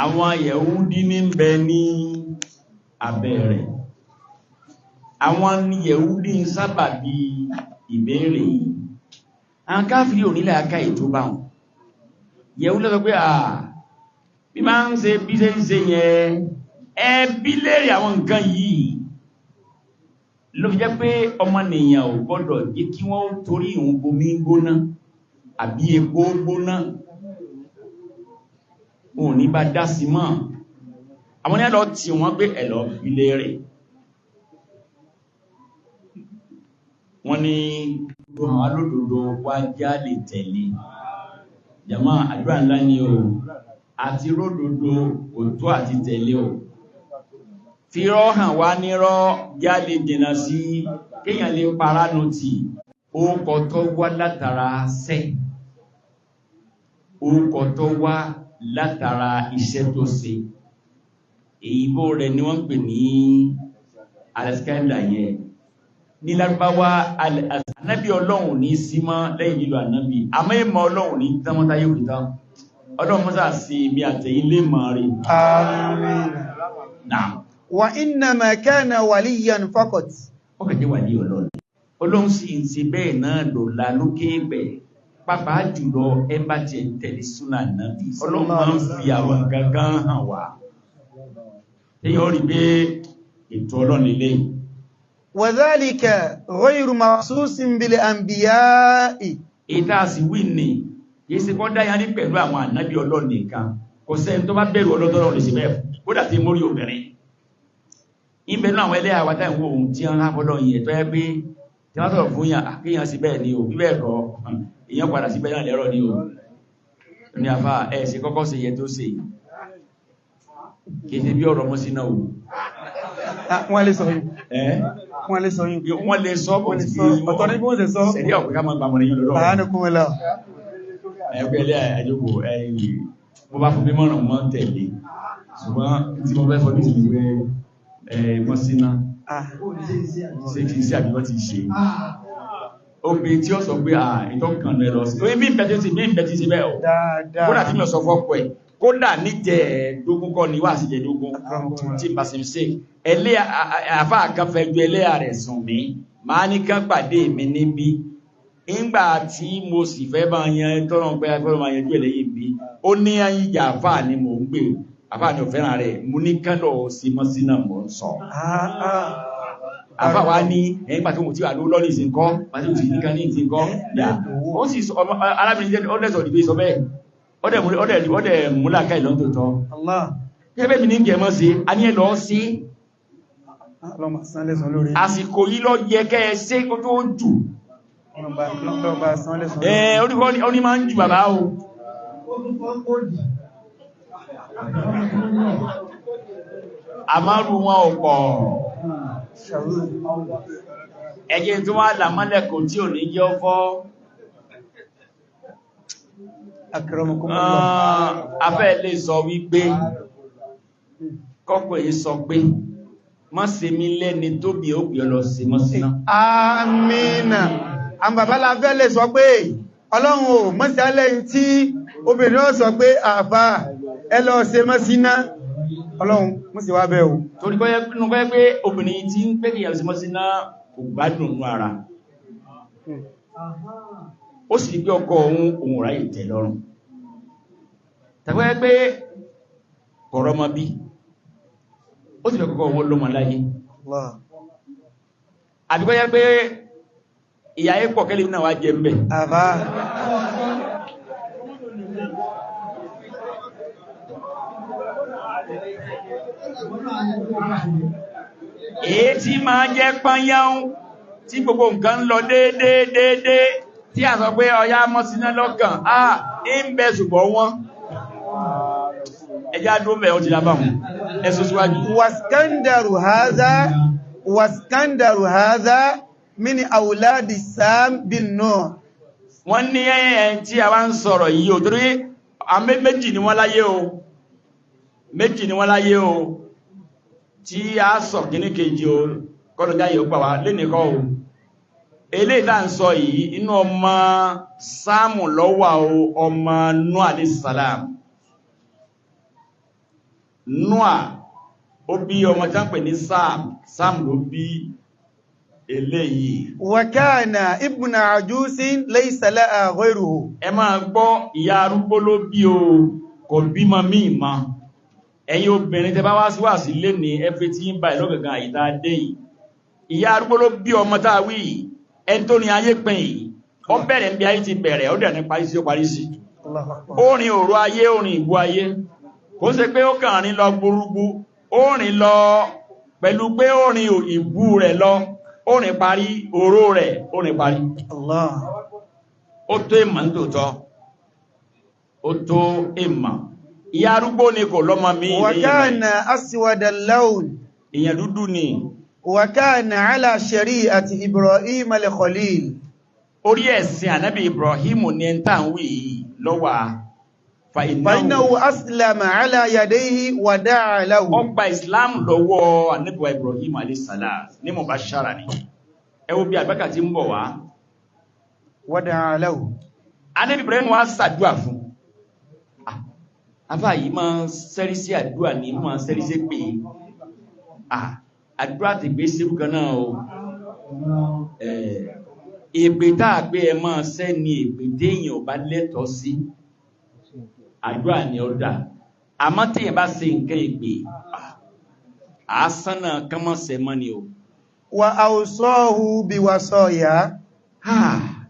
àwọn Yẹ̀húdí ní ń bẹ ní abẹ́rẹ̀ àwọn Yẹ̀húdí ń sábà bí ìbéèrè yìí àwọn káfírí onílẹ̀ aká ètò bá wọn Yẹ̀húdí lọ́sọ pé bí máa ń ṣe bí ṣe ń ṣe yẹn ẹbí léèrè àwọn nǹkan yìí ló fi jẹ́ pé ọmọnìyàn ò gbọ́dọ̀ jẹ́ kí wọ́n torí ìhun bomi gbóná àbí epo gbóná òun ní bá dá sí mọ́ àwọn ní ẹ̀lọ́ tí wọ́n gbé ẹ̀lọ́ ilé rẹ̀ wọ́n ní àwọn alódòdó wá já lè tẹ̀lé jàmá àdúrà ńlá ni o àti ródòdó òtó àti tẹ̀lé o fi rọ́ hàn wá nírọ́ já lè dènà sí kéèyàn lè paránù tì orúkọ tó wá látara sẹ́ orúkọ tó wá látara iṣẹ́ tó ṣe èyíbó rẹ̀ ni wọ́n pè ní alaskaida yẹn ní Lárúbáwá ànábì Ọlọ́run ní símọ́ lẹ́yìn lílo ànábì àmọ́ ìmọ̀ Ọlọ́run ní tánmọ́tá yóò fi tán Ọlọ́run mọ́sá sí ibi àtẹ̀yìn lè mọ̀ rí. Àmín. Náà Wa innama kana waliyan faqat. ó kẹ̀jẹ́ wà ní Ọlọ́run sì ń ṣe bẹ́ẹ̀ náà lọ́la lókè bẹ̀ pápá jùlọ ẹ bá jẹ tẹ̀lé súnà nábì Ọlọ́run máa ń fi àwọn gangan hàn wá èyàn rí pé ètò Ọlọ́run lélẹ́yìn. Wa dhalika ghayru mahsusin bil anbiya'i. Ìta sì wí ní yìí sí kọ́ dáyà ní pẹ̀lú àwọn ànábì Ọlọ́run nìkan kò sẹ́ni tó bá bẹ̀rù Ọlọ́run lè ṣe bẹ́ẹ̀ kódà tí mórí obìnrin ìbẹ̀ náà àwọn ẹlẹ́ àwátá ìwò ohun tí wọ́n rábọ́lọ́ yìí tó yẹ pé tí wọ́n sọ̀rọ̀ fún yàn àkíyàn sí bẹ́ẹ̀ ni o bí bẹ́ẹ̀ kọ́ èyàn padà sí bẹ́ẹ̀ náà lẹ́rọ ni o ní àfá ẹ̀ ṣe kọ́kọ́ sí yẹ tó ṣe kìí ṣe bí ọ̀rọ̀ mọ́ sí náà o Wọ́n lè sọ yìí. Wọ́n lè sọ yìí. Wọ́n lè sọ bọ̀ sí ọ̀tọ̀ ní bí wọ́n ṣe sọ. sẹ̀rí ọ̀pẹ́ ká mọ́ gbàmọ̀ ní yìí lọ́rọ̀ Àánúkúnmọ́lá. ẹgbẹ́ ilé àjókò ẹ̀yìn mo bá fún bí mọ́ràn mọ́ tẹ̀lé ṣùgbọ́n tí mo fẹ́ fọ́ ní ìsinmi pé wọ́n síná ṣe kìí sí àbíwọ́ ti ṣe obìnrin tí ó sọ pé ìtọ́kàn rẹ̀ lọ sí orí bí ìbẹ̀ tí sí bẹ́ẹ̀ ọ̀ kódà tí mi ò sọ fọ́pọ̀ ẹ̀ kódà ní jẹ́ẹ̀dógún kọ́ ni wà sí jẹ́ẹ̀dógún tí bá sí ṣe ẹlẹ́ àfá àkànfẹ́ ju ẹlẹ́yà rẹ̀ sùn mí máa ní kán pàdé mi níbi ìgbà tí mo sì fẹ́ bá yan tọ́nà pé afẹ́rẹ́ máa yanjú ẹlẹ́yìn bí ó ní ìjà àfá ni mò ń gbé àfá ni ò fẹ́ràn rẹ̀ mo ní kán lọ sí mọ́sínà mò ń sọ àfá wa ní ẹ̀yìn pàtó mo ti wà lórí ìsìnkọ́ pàtó mo ti ní kan ní ìsìnkọ́ ó sì arábìnrin jẹ́ ọdẹ́sọ̀ ìdíbé sọ bẹ́ẹ̀ ọdẹ̀ múlá ká ìlọ́n tó tọ́ kẹ́bẹ̀ mi ní gẹ̀mọ́ sí a ní ẹlọ́ sí Ọlọ́mà sánlẹ̀sán lórí. àsìkò yìí lọ yẹ kẹ́ ẹ sí kó tó jù Ọlọ́mà sánlẹ̀sán lórí. ó ní máa ń jù bàbá o àmárù wọn ò pọ̀ ẹjẹ́ tó wá làmọ́lẹ̀kùn tí ò ní jẹ́ ọfọ́ afẹ́ lè sọ wípé kọ́kọ́ èyí sọ pé má ṣe mí lẹ́ni tó bí ó gbé lọ sí mọ́síná. Àmìnà àwọn bàbá la fẹ́ lè sọ pé Ọlọ́run ò mọ́sí alẹ́yìn tí obìnrin ó sọ pé àfà ẹ lọ ṣe mọ́síná Ọlọ́run mú sí wá bẹ́ o. Torí kọ́ pé obìnrin tí ń pé kìyàwó sí mọ́síná kò gbádùn nú ara ó sì gbé ọkọ ohun ráyè tẹ́ lọ́rùn tàbí pé kọ̀rọ̀ mọ́ bí ó sì fẹ́ kọ́kọ́ owó lọ́mọ láyé àbíkọ́ yẹ́ pé ìyá ipò kẹ́lẹ̀ náà wá jẹ mẹ́ àbá èyí tí máa jẹ́ pányáún tí gbogbo nǹkan ń lọ déédéé tí a sọ pé ọya mọ́síná lọ́kàn ń bẹ ṣùgbọ́n wọn ẹjá dó mẹ́ ó ti lábá wọn ẹsọ síwájú. waskandaru haza mini auladi Sam bin Nuh. Wọ́n ní ẹ̀yẹn tí a wá ń sọ̀rọ̀ yìí ò torí méjì ni wọ́n láyé o tí a sọ kíní kejì o kọ́lọ̀já yìí ó gbà wá lénìkọ́ o eléyìí tá ń sọ yìí inú ọmọ Sáàmù lọ́wà o ọmọ Nuh alayhi salam. Noah ó bí ọmọ tán pè ní Sam ló bí eléyìí. Wa kana ibna ajusin laysa laha ghayruhu. Ẹ máa gbọ́ ìyá arúgbó ló bí o kò bímọ míì mọ́ ẹ̀yin obìnrin tẹ bá wá sí lé ní ẹfẹ́ tí ń bá ìlọ́gẹ̀gàn àyíká dé yìí ìyá arúgbó ló bí ọmọ táwí ẹni tó ní ayé pin yìí ó bẹ̀rẹ̀ bí ayé ti bẹ̀rẹ̀ ó dẹ̀ ní parí sí ó parí sí orin òru ayé orin ìbú ayé kò ṣe pé ó kàn rìn lọ gbúrúgbú ó rìn lọ pẹ̀lú pé ó rìn ìbú rẹ̀ lọ ó rìn parí oró rẹ̀ ó rìn parí ó tó ìmọ̀ nítòótọ́ ó tó ìmọ̀ ìyá arúgbó ni kò lọ́mọ mi wa kana aswada al-lawn ìyẹn dúdú ni wa kana ala shari'ati Ibrahim al-Khalil orí ẹ̀sìn ànábì Ibrahim ní ẹntà ń wí lọ́wà fa'innahu aslama ala yadayhi wa da'a lahu ọgbà Islam lọ́wọ́ ànábì Ibrahim alayhis salam ní mubashara ni ẹ wo bí àgbàkà tí ń bọ̀ wá wa da'a lahu ànábì Ibrahim wá ṣàdúà fún afá yìí máa sẹ́rí sí àdúà ní máa sẹ́rí sí pé àdúà ti gbé sí kan náà o èpè táà pé ẹ máa sẹ́ ni èpè téèyàn ò bá lẹ́tọ̀ọ́ sí àdúà ni ó dà àmọ́ téèyàn bá ṣe nǹkan èpè àásánà kánmọ́sẹ̀ mọ́ ni o. wa awsahu bi wasaya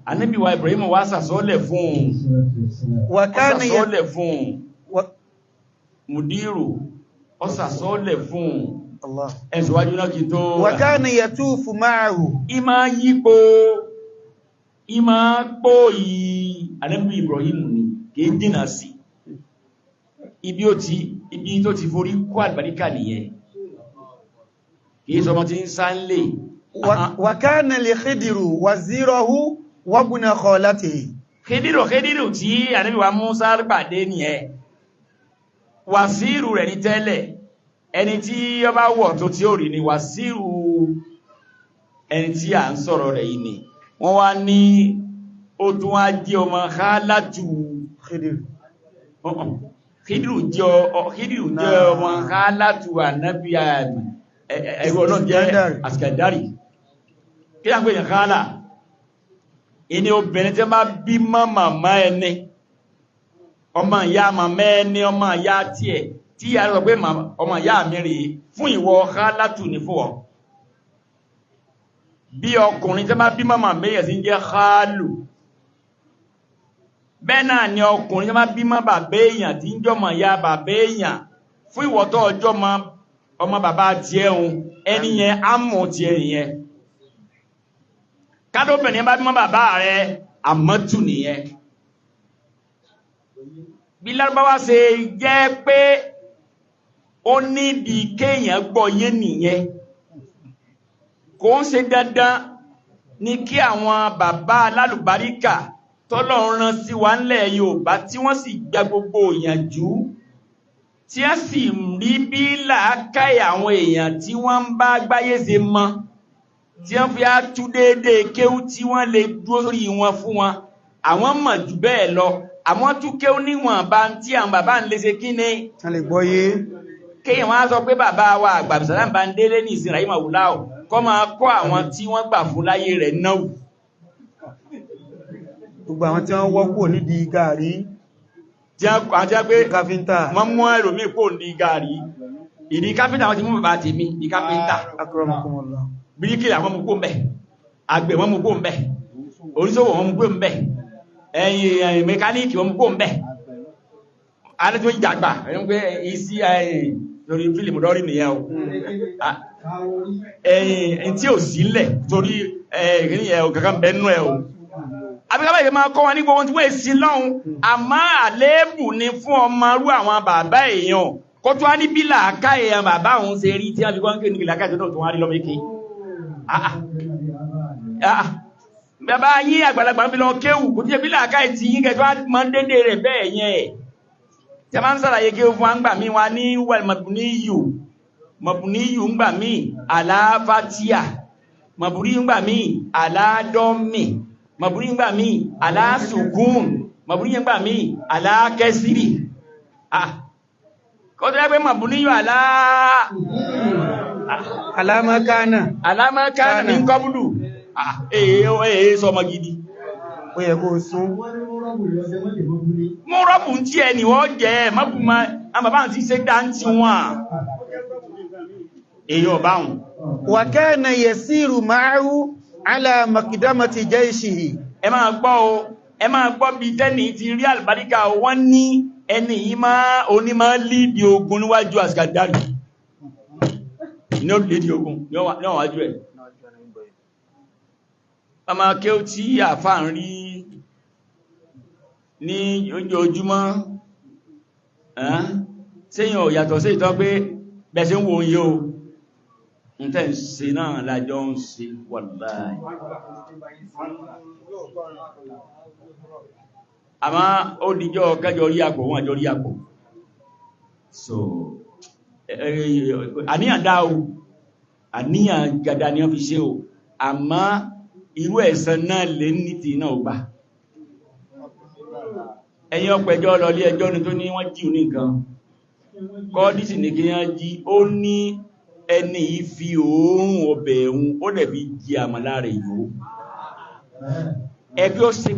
ànábì wa Ibrahim wá sàsọ́lẹ̀ fún wa kana sàsọ́lẹ̀ fún mùdírù ó sàsọ́lẹ̀ fún Allah ẹ̀sùwájú náà kí tó wa kana yatufu ma'ahu ìmá yípo ìmá pò yìí ànábì Ibrahim ni kìí dínà sí ibi tó ti forí kó àlùbáríkà nìyẹn kìí sọmọ tí ń sá ń lè wa kana li Khidiru wazirahu wa ibna khalatihi Khidiru tí ànábì wa Musa pàdé nìyẹn wàsíìrù rẹ̀ ní tẹ́lẹ̀ ẹni tí ó bá wọ̀ tó tí ó rí ni wàsíìrù ẹni tí a ń sọ̀rọ̀ rẹ̀ yìí ni wọ́n wá ní ó tún wá jẹ́ ọmọ Khalatu Khidiru jẹ́ ọmọ Khalatu ànábì ẹgbẹ́ ọlọ́run jẹ́ Askandari kí a ń pè ní Khala ẹni obìnrin tí wọ́n bá bí mọ́ màmá ẹni ọmọ ìyá màmá ẹni ọmọ ìyá tiẹ̀ tí a rọ̀ pé ọmọ ìyá mi rí fún ìwọ Khalatu ní fún ọ bí ọkùnrin tí wọ́n bí màmá mẹ́yẹ̀ sí jẹ́ Khalu bẹ́ẹ̀ náà ni ọkùnrin tí wọ́n bí mọ́ bàbá èèyàn tí ń jọmọ̀ ìyá bàbá èèyàn fún ìwọ̀tọ́ ọjọ́ ọmọ bàbá tiẹ̀ òun ẹni yẹn á mọ̀ tiẹ̀ nìyẹn kádóbìnrin bá bímọ bàbá rẹ̀ àmọ́tù nìyẹn bí Lárúbáwá ṣe jẹ́ pé ó nídìí kéèyàn gbọ́ yé nìyẹn kò ń ṣe dandan ní kí àwọn bàbá alálùbáríkà tọ́lọ́run rán sí wa ńlẹ̀ Yorùbá tí wọ́n sì gba gbogbo ìyànjú tí a sì rí bí làákàyè àwọn èèyàn tí wọ́n ń bá gbáyé ṣe mọ́ tí wọ́n fi á tú déédéé kéwú tí wọ́n lè dúró sórí wọn fún wọn àwọn mọ̀ jù bẹ́ẹ̀ lọ àwọn tú kéwú níwọ̀n bá ń tí àwọn bàbá ń lè ṣe kí ni a lè gbọ́ yé kéèyàn wọ́n á sọ pé bàbá wa àgbà Abdulsalam Bándélé ní ìsìn Rahima Wùláò kọ́ máa kọ́ àwọn tí wọ́n gbà fún láyé rẹ̀ náà gbogbo àwọn tí wọ́n wọ́pọ̀ nídìí gàrí jẹ́ pé káfíntà wọ́n mú ẹlòmíì kò ní gàrí ìdí káfíntà wọ́n ti mú bàbá tèmi ní káfíntà akramakumullah bíríkìlà wọ́n mú kó ń bẹ̀ àgbẹ̀ wọ́n mú kó ń bẹ̀ oníṣòwò wọ́n mú kó ń bẹ̀ ẹ̀yìn mẹkáníìkì wọ́n mú kó ń bẹ̀ alẹ́tọ́ ìjàgbà ẹ̀yìn pé isi lórí fílìmù lọ́rí nìyẹn o ẹ̀yìn tí ò sílẹ̀ torí ẹ̀yìn kankan bẹ́ẹ̀ nú ẹ̀ o àbíkábà yìí máa kọ́ wọn ní gbogbo tí wọ́n èsì lọ́hun àmọ́ àléébù ni fún ọmọ rú àwọn bàbá èèyàn kó tó wá ní bí làákà èèyàn bàbá òun ṣe rí tí wọ́n fi kọ́ńkè ní làákà ìjọba tó wá rí lọ́mọ́ké bàbá yín àgbàlagbà ń fi lọ kéwù kò tí ṣe bí làákà ìtì yín kẹjọ máa ń dédé rẹ̀ bẹ́ẹ̀ yẹn tí a máa ń sàlàyé kéwù fún wa ń gbà mí wa ní wẹ̀l mọ̀bùníyù ń gbà mí àlàáfàtíà mọ̀bùníyù ń gbà mí àlàádọ́mì maburi ngba mi ala sukun maburi ngba mi ala kesiri ko to pe mabuni yo alama kana min qablu so magidi ó yẹ kó sún mo robu nti e ni wo je mabuma an baba nti se danti won eyo baun wa kana yasiru ma'ahu ala makidamati jaishihi ẹ máa gbọ́ bí tẹ́ni ti rí àlùbáríkà wọ́n ní ẹni yìí oní máa lídìí ogun níwájú àsìkàdárì ní ó lídìí ogun ní ọ̀wájú ẹ̀ ọmọ kí ó tí àfà ń rí ní ojoojúmọ́ sẹ́yìn ò yàtọ̀ sí ìtọ́ pé bẹ̀ṣẹ̀ ń wo yíò ń tẹ́ ń ṣe náà lájọ́ ń ṣe wàláhì àmá ó dìjọ́ kẹjọ rí àpò wọn àjọ rí àpò so àníyàn dá o àníyàn gada ni wọ́n fi ṣe o àmá irú ẹ̀san náà lè ní ti náà gbà ẹ̀yìn ọpẹjọ́ lọlé ẹjọ́ ni tó ní wọ́n jí ní nǹkan kọ́dísì ní kí wọ́n jí ó ní ẹni yìí fi òórùn ọbẹ̀ ẹ̀hún ó dẹ̀ fi jí àmàlà rẹ̀ yóò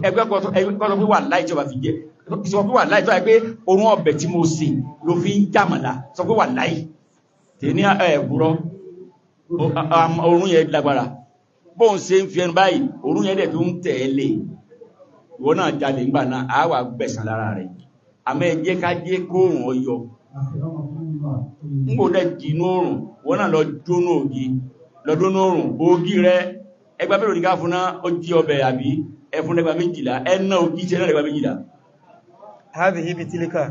ẹgbẹ́ kọ́tọ̀ pé wà láì tí ó bá fi jẹ́ sọ pé wà láì tó yẹ pé orun ọbẹ̀ tí mo sè ló fi ń jàmàlà sọ pé wà láì tè ní ẹ̀bùrọ̀ orun yẹn lágbára bóun ṣe ń fi ẹnu báyìí orun yẹn dẹ̀ tó ń tẹ̀lé ìwọ náà jalè ńgbà náà á wà gbẹ̀san lára rẹ̀ àmọ́ ẹ jẹ́ ká jẹ́ kóòrùn ọyọ ń kò dẹ̀ jìnú òrùn wọ́n náà lọ jónú òrùn ògì rẹ̀ ẹgbà mẹ́rin ní ká fún náà ó jí ọbẹ̀ àbí ẹfún ẹgbà 12 ẹ̀nà ògì tí ẹ̀nà ẹgbà 12 hadhihi bitilika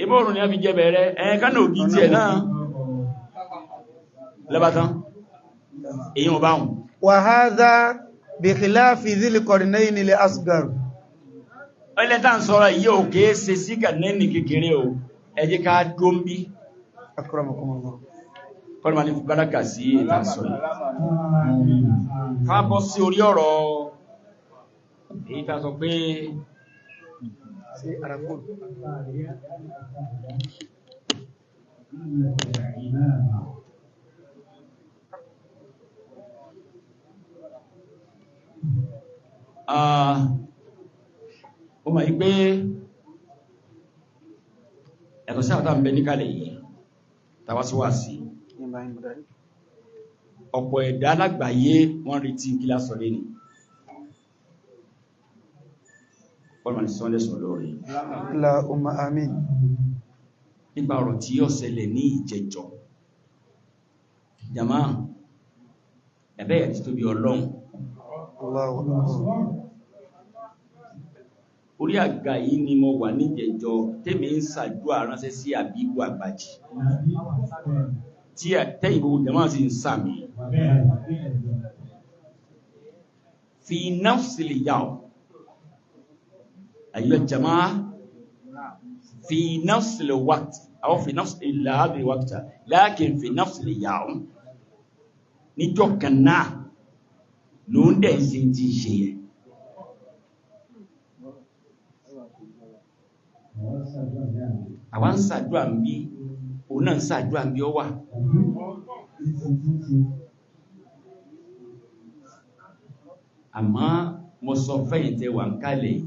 ibò òrùn ni a fi jẹ bẹ̀rẹ̀ ẹ̀ẹ́kánà ògì tí ẹ̀ náà lẹ́bàtán èyàn bá hùn wa hadha bi khilafi dhil qarnayn li asghar ẹlẹ́ta ń sọ́rọ̀ yí ò kéé se sí Qarnayn kékeré o ẹ jẹ́ ká dómbí akramakumullah kọ́nà ní báràkà sí ìta sọ́rọ̀ káàbọ̀ sí orí ọ̀rọ̀ èyí ta sọ pé ó ma yí pé ẹ̀tọ̀ sí àwọn tàbí níkàlẹ̀ yìí tàwásíwásí ọ̀pọ̀ ẹ̀dá alágbàáyé wọ́n retí kí lásọ lé ní ọlọ́mà ní sọ́lẹ̀ sọ lórí Allahumma amin. nípa ọ̀rọ̀ tí yóò ṣẹlẹ̀ ní ìjẹjọ́ jama ẹ̀bẹ́ ẹ̀ tí tó bí ọlọ́run Allahu akbar. orí àga yìí ni mo wà ní ìjẹjọ́ tẹ́mi ń ṣàdúrà ránṣẹ́ sí Àbíbù Àgbàjì tí tẹ́yìn gbogbo jama sì ń sàmì fi nafsil yawm أيها الجماعة في نفس الوقت أو في نفس هذا الوقت لكن في نفس اليوم نتوكلنا لون دزينتي شيء àwọn ṣàdúrà ńbí òun náà ṣàdúrà ńbí ó wà àmọ́ mo sọ fẹ́yìntẹ́ wà ń kálẹ̀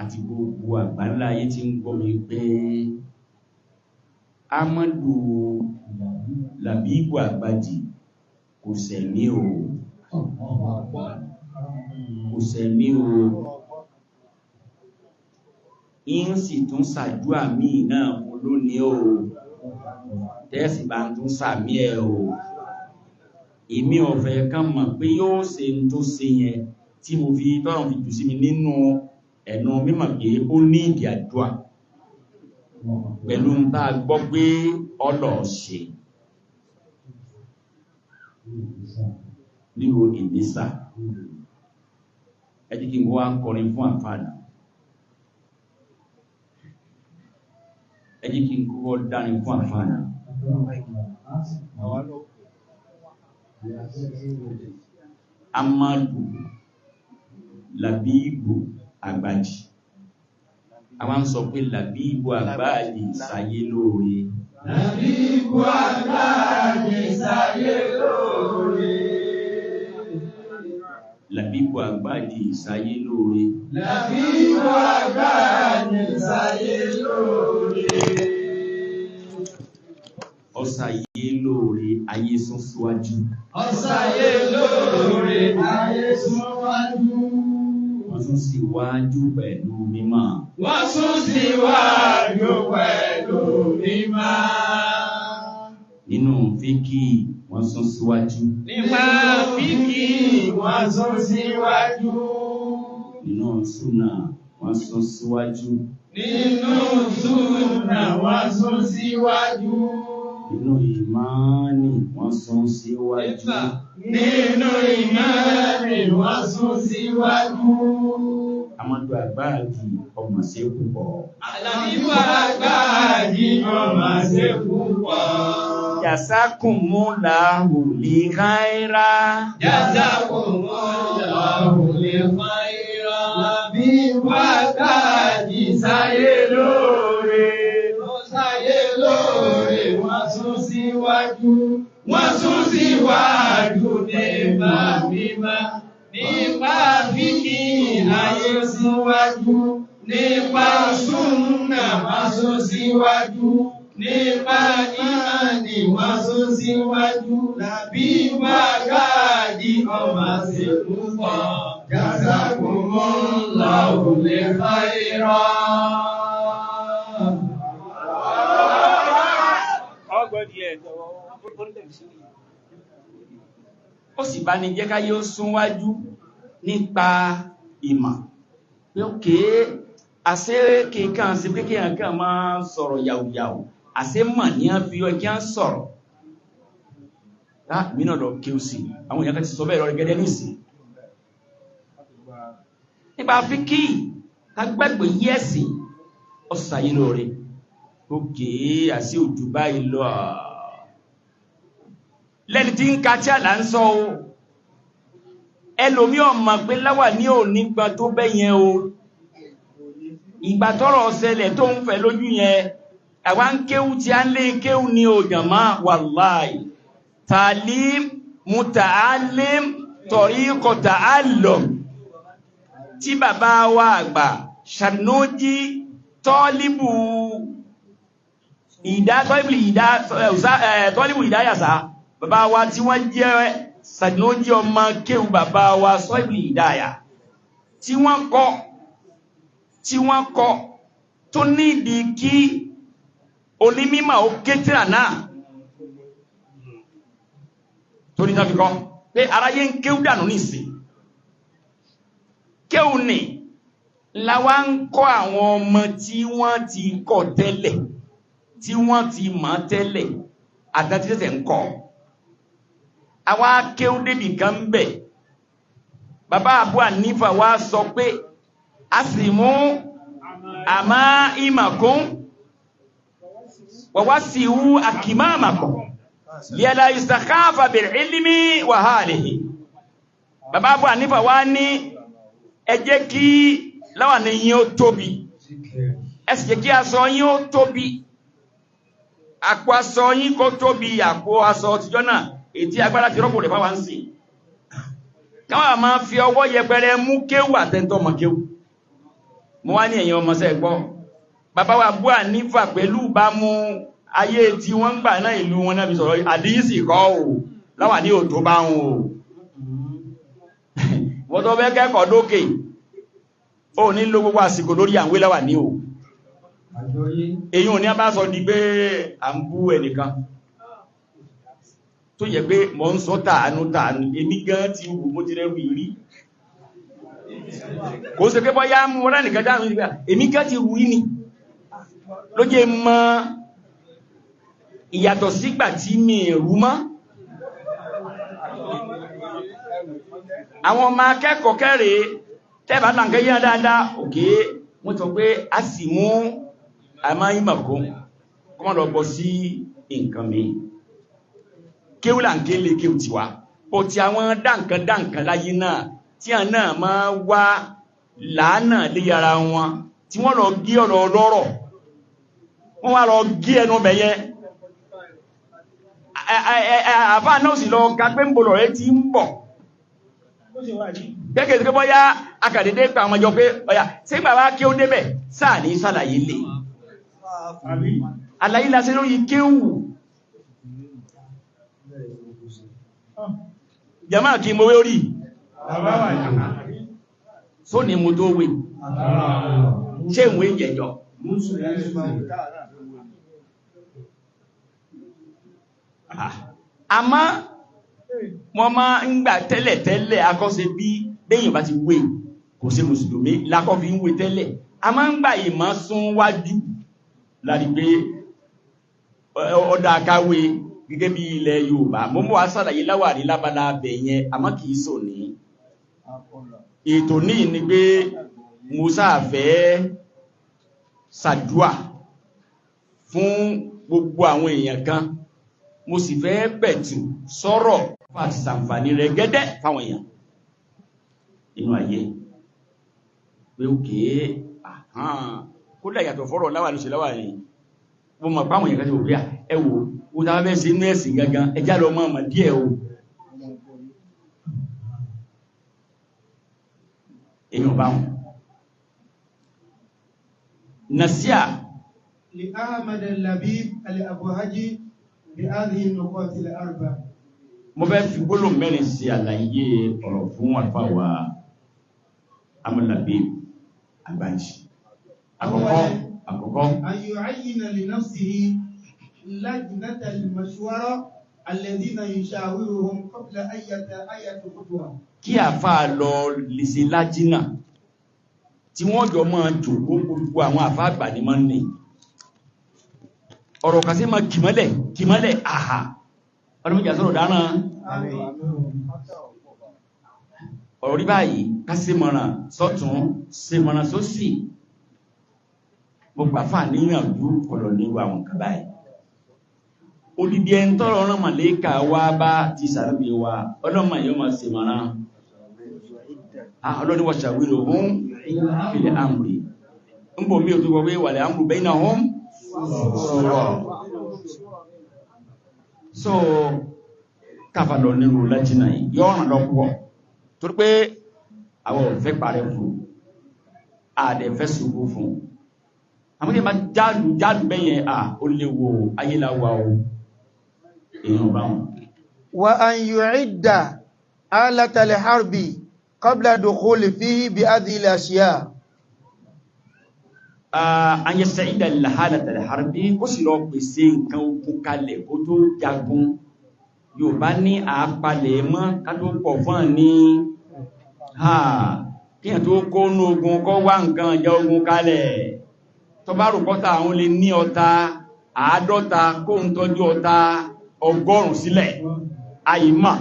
àti gbogbo àgbáńlá ayé tí ń gbọ́ mi pé Amadu Làbíbù Àgbàjì kò sẹ̀mí o kò sẹ̀mí o in sì tún ṣàdúà míì náà fún lónìí o tẹ́ẹ̀sì bá ń tún sàmí ẹ̀ o èmi ọ̀fẹ́ kan mọ̀ pé yóò ṣe ń tó ṣe yẹn tí mo fi tọ́rọ̀ fi jù sí mi nínú ẹ̀nà mímọ̀ pé ó ní ìdí àdúà pẹ̀lú ń bá gbọ́ pé ọlọ̀ ṣe nílò ìgbésà ẹ jẹ́ kí n wá kọrin fún àfáàdà ẹ jẹ́ kí n kọ́kọ́ dárin fún àfáàdà Amadu Làbíbù Àgbàjì àwọn sọ pé Làbíbù Àgbàjì sáyé lóore Làbíbù Àgbàjì sáyé lóore Làbíbù Àgbàjì sáyé lóore Làbíbù Àgbàjì sáyé lóore ọ̀sáyé lóore ayé sún síwájú ọ̀sáyé lóore ayé sún síwájú wọ́n tún síwájú pẹ̀lú mímọ́ wọ́n tún síwájú pẹ̀lú mímọ́ nínú fíkì wọ́n tún síwájú nípa fíkì wọ́n tún síwájú nínú súnà wọ́n tún síwájú nínú súnà wọ́n tún síwájú nínú ìmánì wọ́n tún síwájú nínú ìmánì wọ́n tún síwájú Amadu Àgbàjì ọmọ ṣe púpọ̀ Làbíbù Àgbàjì ọmọ ṣe púpọ̀ Jazakumullahu li khaira Jazakumullahu li khaira Làbíbù Àgbàjì sáyé lóore sáyé lóore wọ́n tún síwájú nípa mímọ́ nípa fíkì ayé síwájú nípa súnnà wọ́n tún síwájú nípa ìmánì wọ́n tún síwájú Làbíbù Àgbàjì ọmọ ṣe púpọ̀ Jazakumullahu li khaira. ó sì bá ní jẹ́ ká yóò súnwájú nípa ìmọ̀ pé òkè àṣẹ kíkàn sí pé kí ẹ̀kàn máa sọ̀rọ̀ yàwùyàwù àṣẹ mọ̀ ní a fi ọkí á sọ̀rọ̀ mínà lọ kí ó sì àwọn èèyàn kan ti sọ bẹ́ẹ̀ lọ gẹ́gẹ́ nìsí nípa fíkì agbẹ́gbẹ̀ yẹ́sì ọ̀sàyé lóore òkè àṣẹ òjò báyìí lọ lẹ́ni tí ń ka tí àlà ń sọ o ẹlòmí ọmọ pé láwà ní òní gbà tó bẹ́yẹn o ìgbà tọ́rọ̀ ṣẹlẹ̀ tó ń fẹ́ lójú yẹn àwa ń kéwú tí a ń lé kéwú ní o jàmá wàláì tàlím muta'allim tariqo ta'allum tí bàbá wa àgbà Ṣànójí tọ́líbù ìdáyàsá bàbá wa tí wọ́n jẹ́ Ṣànójí ọmọ kéwù bàbá wa sọ́ìbì ìdáyà tí wọ́n kọ́ tí wọ́n kọ tó nídìí kí onímímọ̀ ó kétìrà náà tó ní tán fi kọ́ pé aráyé ń kéwú dànù nìsín kéwú ni láwa ń kọ́ àwọn ọmọ tí wọ́n ti kọ́ tẹ́lẹ̀ tí wọ́n ti mọ̀ tẹ́lẹ̀ àtàtìtẹ̀ ń kọ́ àwa kéwú débì kan bẹ̀ bàbá Abu Hanifa wá sọ pé a sì mú àmá ìmàkún wàwá sí wú àkìmáàmàkún liala istakhafa bil ilmi wa halihi bàbá Abu Hanifa wá ní ẹ jẹ́ kí láwà ní yín ó tóbi ẹ sì jẹ́ kí aṣọ yín ó tóbi àpò aṣọ yín kó tóbi àpò aṣọ tìjọ́ náà ètí agbára ti rọ́pò rẹ̀ fáwọn ń sìn káwọn máa fi ọwọ́ yẹpẹrẹ mú kéwù àtẹ́ntọ́ ọmọ kéwù mo wá ní ẹ̀yin ọmọọṣẹ́ gbọ́ bàbá wa Abu Hanifa pẹ̀lú bá mú ayé tí wọ́n ń gbà náà ìlú wọn náà fi sọ̀rọ̀ àdíyìsì kọ́ ò láwà ní òtó bá wọn ò wọ́n tó fẹ́ kẹ́kọ̀ọ́ dókè ó ní ló gbogbo àsìkò lórí àwé láwà ní ò èyí ò ní a bá sọ di pé à ń bú ẹnìkan tó yẹ pé mọ́ ń sọ tàánú èmi gan ti wù mo ti rẹ̀rù ìrí kò sí pé bọ́yá mú wọ́n nìkan dáhùn ìgbà èmi gan ti wù í ni ló jẹ́ mọ́ ìyàtọ̀ sígbà tí mi rú mọ́ àwọn ọmọ akẹ́kọ̀ọ́ kẹ́rẹ̀ tẹ́bà tàǹkẹ́ yíya dáadáa òkè wọ́n sọ pé a sì mú àmáyímọ̀kún kọ́mọ̀ lọ bọ́ sí nǹkan mi kéwùlà ń ké lè kéwù tiwa ó ti àwọn dáǹkan láyé náà tí a náà máa wá làánà lé ara wọn tí wọ́n lọ gé ọ̀rọ̀ ọlọ́rọ̀ wọ́n wá lọ gé ẹnu bẹ̀yẹ àfá náà sì lọ ga pé ń bọ̀lọ̀ rẹ ti ń bọ̀ gẹ́gẹ́ sí pé bọ́yá akàdédé pa àwọn ọjọ́ pé ọ̀yà tí bàbá kí ó débẹ̀ sáà ní sàlàyé lè àlàyé lásẹ̀ lórí kéwù jama kí mo wé orí só ní mo tó wé ṣe ìwé jẹjọ àmá wọ́n máa ń gbà tẹ́lẹ̀ akọ́ṣe bí bẹ́yìn bá ti wé kò sí mùsùlùmí lákọ́ fi ń wé tẹ́lẹ̀ a máa ń gbà ìmọ̀ sún wájú láti pé ọdá akáwé gẹ́gẹ́ bí ilẹ̀ Yorùbá mọ́ mọ́ asàlàyé láwàrí lábala abẹ̀ yẹn àmọ́ kìí sọ ní ètò ní ní pé Musa fẹ́ ṣàdúà fún gbogbo àwọn èèyàn kan mo sì fẹ́ pẹ̀tù sọ̀rọ̀ àti sàǹfàní rẹ̀ gẹ́dẹ́ fáwọn èèyàn inú ayé pé òkè kódà yàtọ̀ fọ́rọ̀ láwàrí ṣe láwàrí mo mọ̀ páwọn èèyàn kan ti wò pé ẹwò ó dáa bẹ́ sí inú ẹ̀sìn gangan ẹjá lọ mọ́ díẹ̀ o èyàn bá wọn nàṣíà li Ahmad al-Labib al-Abuhaji bi hadhihi an-nuqat al-arba mo fẹ́ fi gbólóhùn mẹ́rin sí àlàyé ọ̀rọ̀ fún àfáwà Ahmad al-Labib Agbanji àkọ́kọ́ an yu'ayyina li nafsihi لجنة المشورة الذين يشاورهم قبل أي خطوة kí àfáà lọ lè ṣe lájínà tí wọ́n jọ máa jòkó gbogbo àwọn àfáà àgbà ní máa ń ní ọ̀rọ̀ kan sí máa kìmọ́lẹ̀ àhà ọdún méjì àsọ́rọ̀ dáná ọ̀rọ̀ rí báyìí ká sí mọ̀ràn sọ́tún sí mọ̀ràn sósì gbogbo àfáà níyànjú kọlọ̀ níwọ̀ àwọn kan báyìí olùdí ẹn tọ́rọ ọ̀rọ̀ màlẹ́kà wá bá ti sàrábí wa ọlọ́mà yóò máa ṣe mara ọlọ́ni wà ṣàwírò hún fìlẹ̀ àmùrí ń bò mí ò tó gbogbo ìwàlẹ̀ àmùrù bẹ́yìn náà hún so káfà lọ nínú lájínà yóò ràn lọ́pọ̀ torí pé àwọn òfẹ́ parẹ́ fún àdẹ̀fẹ́ ṣubú fún àmúdé ma jálù bẹ́yẹn ó léwo ayéláwà o èèyàn bá wọn. wa an yu'idda alata al-harbi qabla dukhuli fihi bi hadhihi al-ashya an yasta'ida lil halati al harbi kó sì lọ pèsè nǹkan ogun kalẹ̀ kó tó jagun Yorùbá ní àpalẹ̀ mọ́ ká tó pọ̀ fún ní kíyàn tó kó ní ogun kọ́ wá nǹkan ìjà ogun kalẹ̀ tó bá rùpọ́ta àwọn lè ní ọta 50 kó ń tọ́jú ọta 100 sílẹ̀ àìmọ̀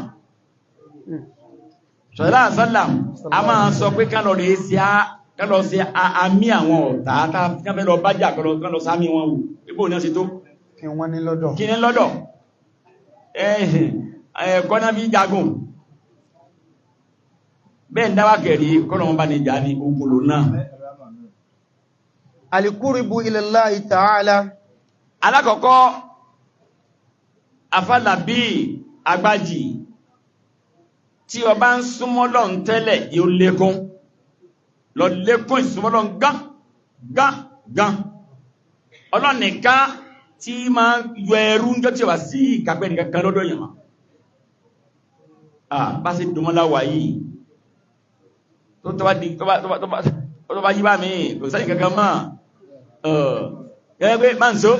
ṣọ̀lá àṣálàm a máa sọ pé kálọ̀ sí àmì àwọn ọ̀tá káfẹ́ lọ bájà kálọ̀ sáàmì wọn wù ipò ní ọ̀sẹ̀ tó kí wọ́n ní lọ́dọ̀ ẹ̀kọ́ náà bí jagun bẹ́ẹ̀ ń dáwà kẹ̀rí kọ́nà wọn bá ní ìjà ní ogunlò náà alikuribu ilallahi ta'ala alákọ̀ọ́kọ́ afálàbí agbájì tí ó bá ń súnmọ́ Ọlọ́run tẹ́lẹ̀ yóò lékún lọ lékún ìsúnmọ́ Ọlọ́run gán Ọlọ́run nìkan tí ma yọ ẹrú ń jọ tí wà sí ìkàpẹ́ nìkan kan lọ́dọ̀ yẹn bá sí dùnmọ́láwà yìí tó bá yí bá mi kò sáyìn kankan mọ́ gẹ́gẹ́ pé máa ń so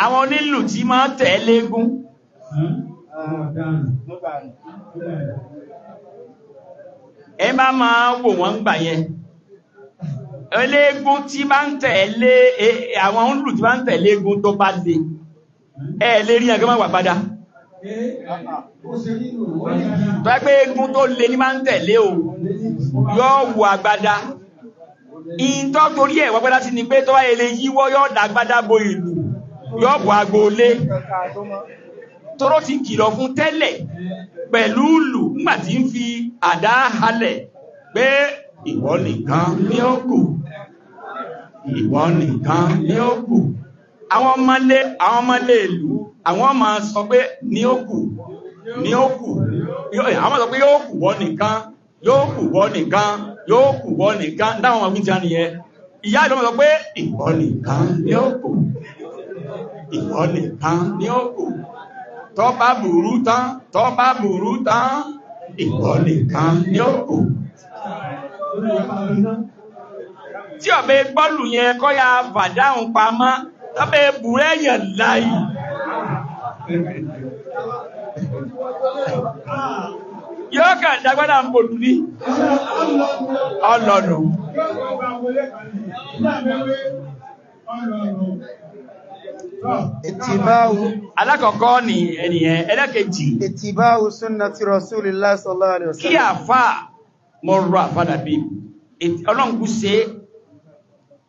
àwọn onílù tí máa tẹ̀ légún ẹ bá máa wò wọ́n gbà yẹn eléégún tí bá ń tẹ̀lé àwọn onílù tí bá ń tẹ̀lé égún tó bá lè lè rí ẹgbẹ́ máa wà padà tó ẹgbẹ́ égún tó lè ní máa ń tẹ̀lé o yóò wọ agbádá ìntọ́ torí ẹ̀ wọ́pẹ́lá sí ni pé tó wáyé lè yíwọ́ yóò dá agbádá bo ìlú yóò bọ̀ agboolé tóró ti kìlọ̀ fún tẹ́lẹ̀ pẹ̀lú ìlú nígbàtí ń fi àdá halẹ̀ pé ìwọ nìkan ní ó kù ìwọ nìkan ní ó kù àwọn ọmọlé ìlú àwọn ọmọ sọ pé ní ó kù àwọn sọ pé yóò kù wọ́n nìkan yóò kù wọ́n nìkan yóò kù wọ́n nìkan dáwọn ọmọ wíjá nìyẹn ìyá ìdọ́mọ̀ sọ pé ìwọ nìkan ní ó kù ìwọ nìkan ní ó kù tó bá burú tán ìwọ nìkan ní ó kù tí ọ̀bẹ gbọ́lù yẹn kọ́ ya fàdáhùn pamọ́ tọ́bẹ̀ búrẹ́ yẹn láì yóò kà dágbádà ń bòdú ní ọlọ́nà ìtìbáwù alákọ̀ọ́kọ́ ni ẹniyẹn ẹlẹ́kẹ̀jì ìtìbáwù sunnati rasulillah sallallahu alaihi wasallam kí àfà mọ́rọ̀ àfádàbí ọlọ́nkú ṣe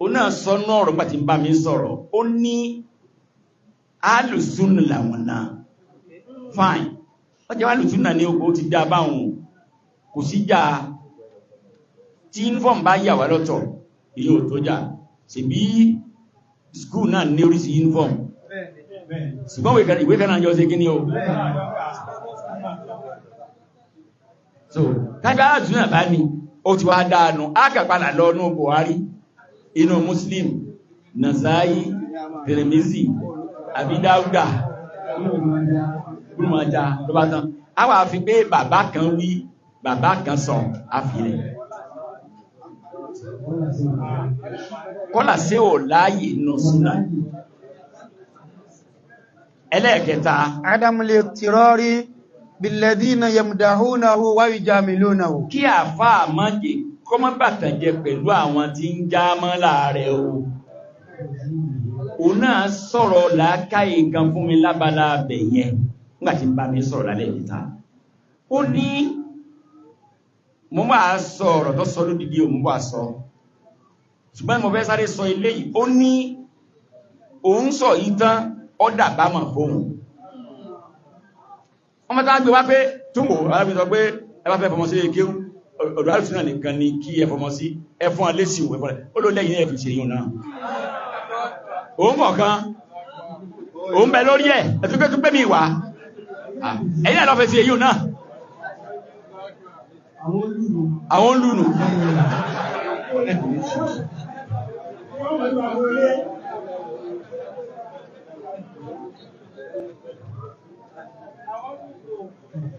ó náà sọ náà rọ̀ pàtí bá mi sọ̀rọ̀ ó ní alùsùn làwọn náà fine wọ́n jẹ́ alùsùn náà ní ogun ti dá báwọn kò sí jà tí uniform bá yà wá lọ́tọ̀ èyí ò tó jà sí bí school náà ní oríṣi uniform ṣùgbọ́n ìwé kan náà jọ sí kí ni o so kájá alùsùn náà bá ní ó ti wá dáadùn ákàpadà lọ ní Buhari inú Muslim Nasa'i Tirmizi Abi Dawuda Gúrùmọ̀já ló bá tán a wà fi pé bàbá kan wí bàbá kan sọ àfilẹ̀ kọ́lá sí ò láàyè nù súnà ẹlẹ́ẹ̀kẹta adamule tirori billadina yamdahunahu wa yujamilunahu kí àfáà má jẹ́ kó má bàtànjẹ pẹ̀lú àwọn tí ń já mọ́ láàrẹ o náà sọ̀rọ̀ làákàyè kan fún mi lábala bẹ̀ yẹn nígbàtí bá mi sọ̀rọ̀ lálẹ́ ìta ó ní mo máa sọ ọ̀rọ̀ tó sọ lódìdí o mo bá sọ ṣùgbọ́n mo fẹ́ sáré sọ ilé yìí ó ní òun sọ yìí tán ọ́dà bá mọ̀ fóun wọ́n mọ́ta gbé wá pé túnbò alábi sọ pé ẹbá fẹ́ fọmọ sí èkéwú ọ̀dọ̀ àrùsùn náà nìkan ni kí ẹ fọmọ sí ẹfún alésì òwe fọ́lẹ̀ ó ló lẹ́yìn ẹ̀fì sí yíò náà òun kọ̀ọ̀kan òun bẹ lórí ẹ̀ ẹ̀túnkẹ́ tún pé mi wà ẹ̀yìn náà lọ́fẹ́ sí èyí náà àwọn lùnù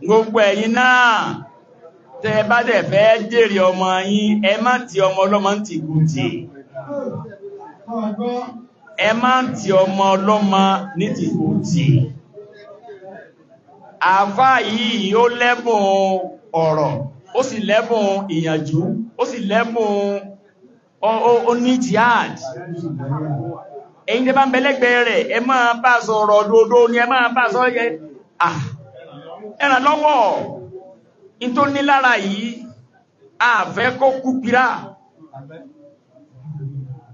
gbogbo ẹ̀yin náà tẹ́ bá dẹ̀ fẹ́ jèrè ọmọ yín ẹ má ti ọmọ ọlọ́mọ ń ti kú tí ẹ má ti ọmọ ọlọ́mọ ní ti kú tí àfá yìí ó lẹ́bùn ọ̀rọ̀ ó sì lẹ́bùn ìyànjú ó sì lẹ́bùn ó ní jihad ẹ̀yin tẹ́ bá ń bẹ̀lẹ́gbẹ̀ẹ́ rẹ̀ ẹ máa bá sọ̀rọ̀ òdodo ni ẹ máa bá sọ yẹ ẹ̀ràn lọ́wọ́ in tó ní lára yìí àfẹ́ kó kú pírá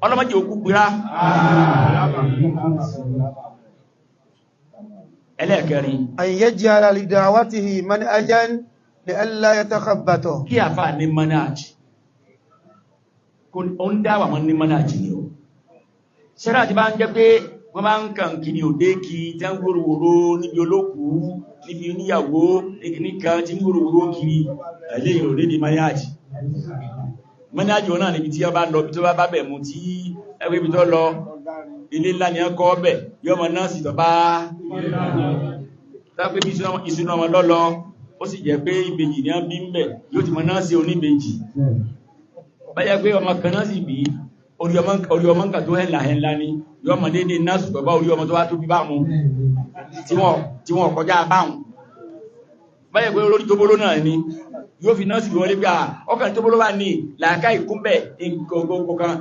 ọlọ́mọdé òkú pírá ẹlẹ́ẹ̀kẹrin àyẹ́jì ara lè da'watihi manhajan li alla yatakhabbato kí àfà ní manhaj ó ń dáwà mọ́ ní manhaj ni ó ṣẹ́rà ti bá ń jẹ́ pé wọ́n bá ń kàn kiri òdé kí tí ń gbòròwòrò níbi olókù níbi oníyàwó nìkan tí ń gbòròwòrò kiri ẹ̀lẹ́ ìròdé di manhaj wọn náà níbi tí wọ́n bá lọ bí tó bá bẹ̀ mú tí ẹgbẹ́ ibi tó lọ ilé ńlá ni wọ́n kọ́ ọbẹ̀ yọ́ ọmọ náà sì tọ́ bá tápé bí ìṣúná ọmọ lọ́lọ́ ó sì jẹ́ pé ìbejì ní wọ́n bí ń bẹ̀ yóò ti mọ náà sí oníbejì báyá pé ọmọ kan náà sì bí orí ọmọ nǹkan tó hẹ́nlá ní yọ́ ọmọ dédé náà sùgbọ́ bá orí ọmọ tó wá tó bí bá mú tí wọ́n kọjá báhùn báyá pé olórí tó bóló náà ni yóò fi náà sì wọlé pé ọkàn tó bóló wà ní làákà ìkúnbẹ̀ nǹkan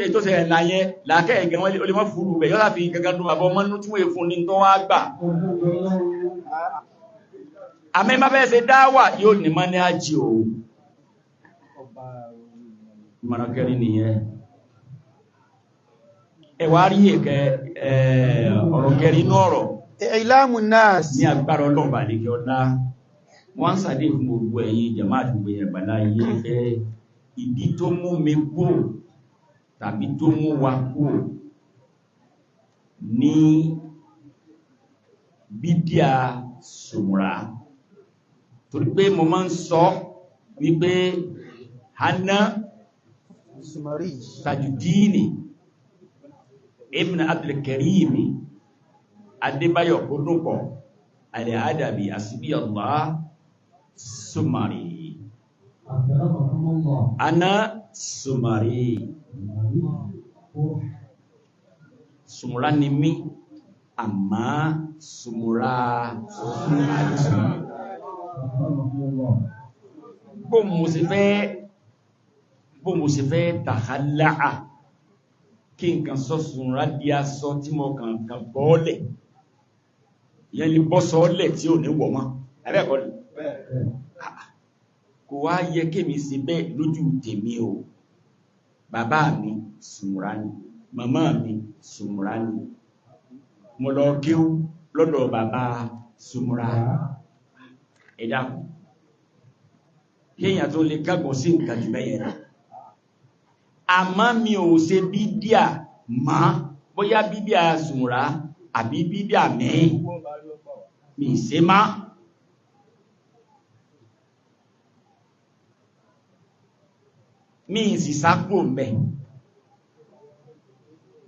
ètò ṣe ẹ̀nà yẹn làákà ẹ̀gẹ̀ wọn olè mọ́ fúrú bẹ̀ yọ́lá fi gangan dùn àbọ̀ mọ́nú tí wọ́n fún ní tó wá gbà àmì má bẹ́ẹ̀ ṣe dáwà yóò ní mọ́ ní ájì o ìmọ̀rànkẹrin nìyẹn ẹwà rí ẹ̀kẹ́ ọ̀rọ̀ kẹrin inú ọ̀rọ̀ i'lamu nas ní agbára ọlọ́ọ̀bà lèkẹ́ ọlá wọ́n sàdé fún gbogbo ẹ̀yin jamaat gbẹ̀yẹ̀ gbàlá yé ẹ̀ ìdí tó mú mi kú tàbí tó mú wa kú ní bídíà sùmùrà torí pé mo máa ń sọ wípé hana Tajudini ibn Abdul Karim Adébáyọ̀ Kódúnkọ̀ al-Adabi Asibi Allah Sumari ana Sumari Sumura ni mí àmá Sumura bó mo sì fẹ́ tàhálàá kí nǹkan sọ́sùn rádíá sọ tí mo kàn bọ́ọ̀lẹ̀ yẹn lè bọ́ sọ́ọ̀lẹ̀ tí ò ní wọ̀ mọ́ ẹ̀rẹ́kọ́ ni kò wá yẹ kémi sí bẹ́ẹ̀ lójú tèmi o bàbá mi Sùmùrà ni màmá mi Sùmùrà ni mo lọ kéwú lọ́dọ̀ bàbá Sùmùrà ẹ̀dàkùn kéèyàn tó lè kágbọ́n sí nǹkan jù bẹ́yẹn náà àmá mi ò ṣe bídíà má bóyá bídíà Sùmùrà àbí bídíà mẹ́rin mi ṣe má mi sì sápò mẹ́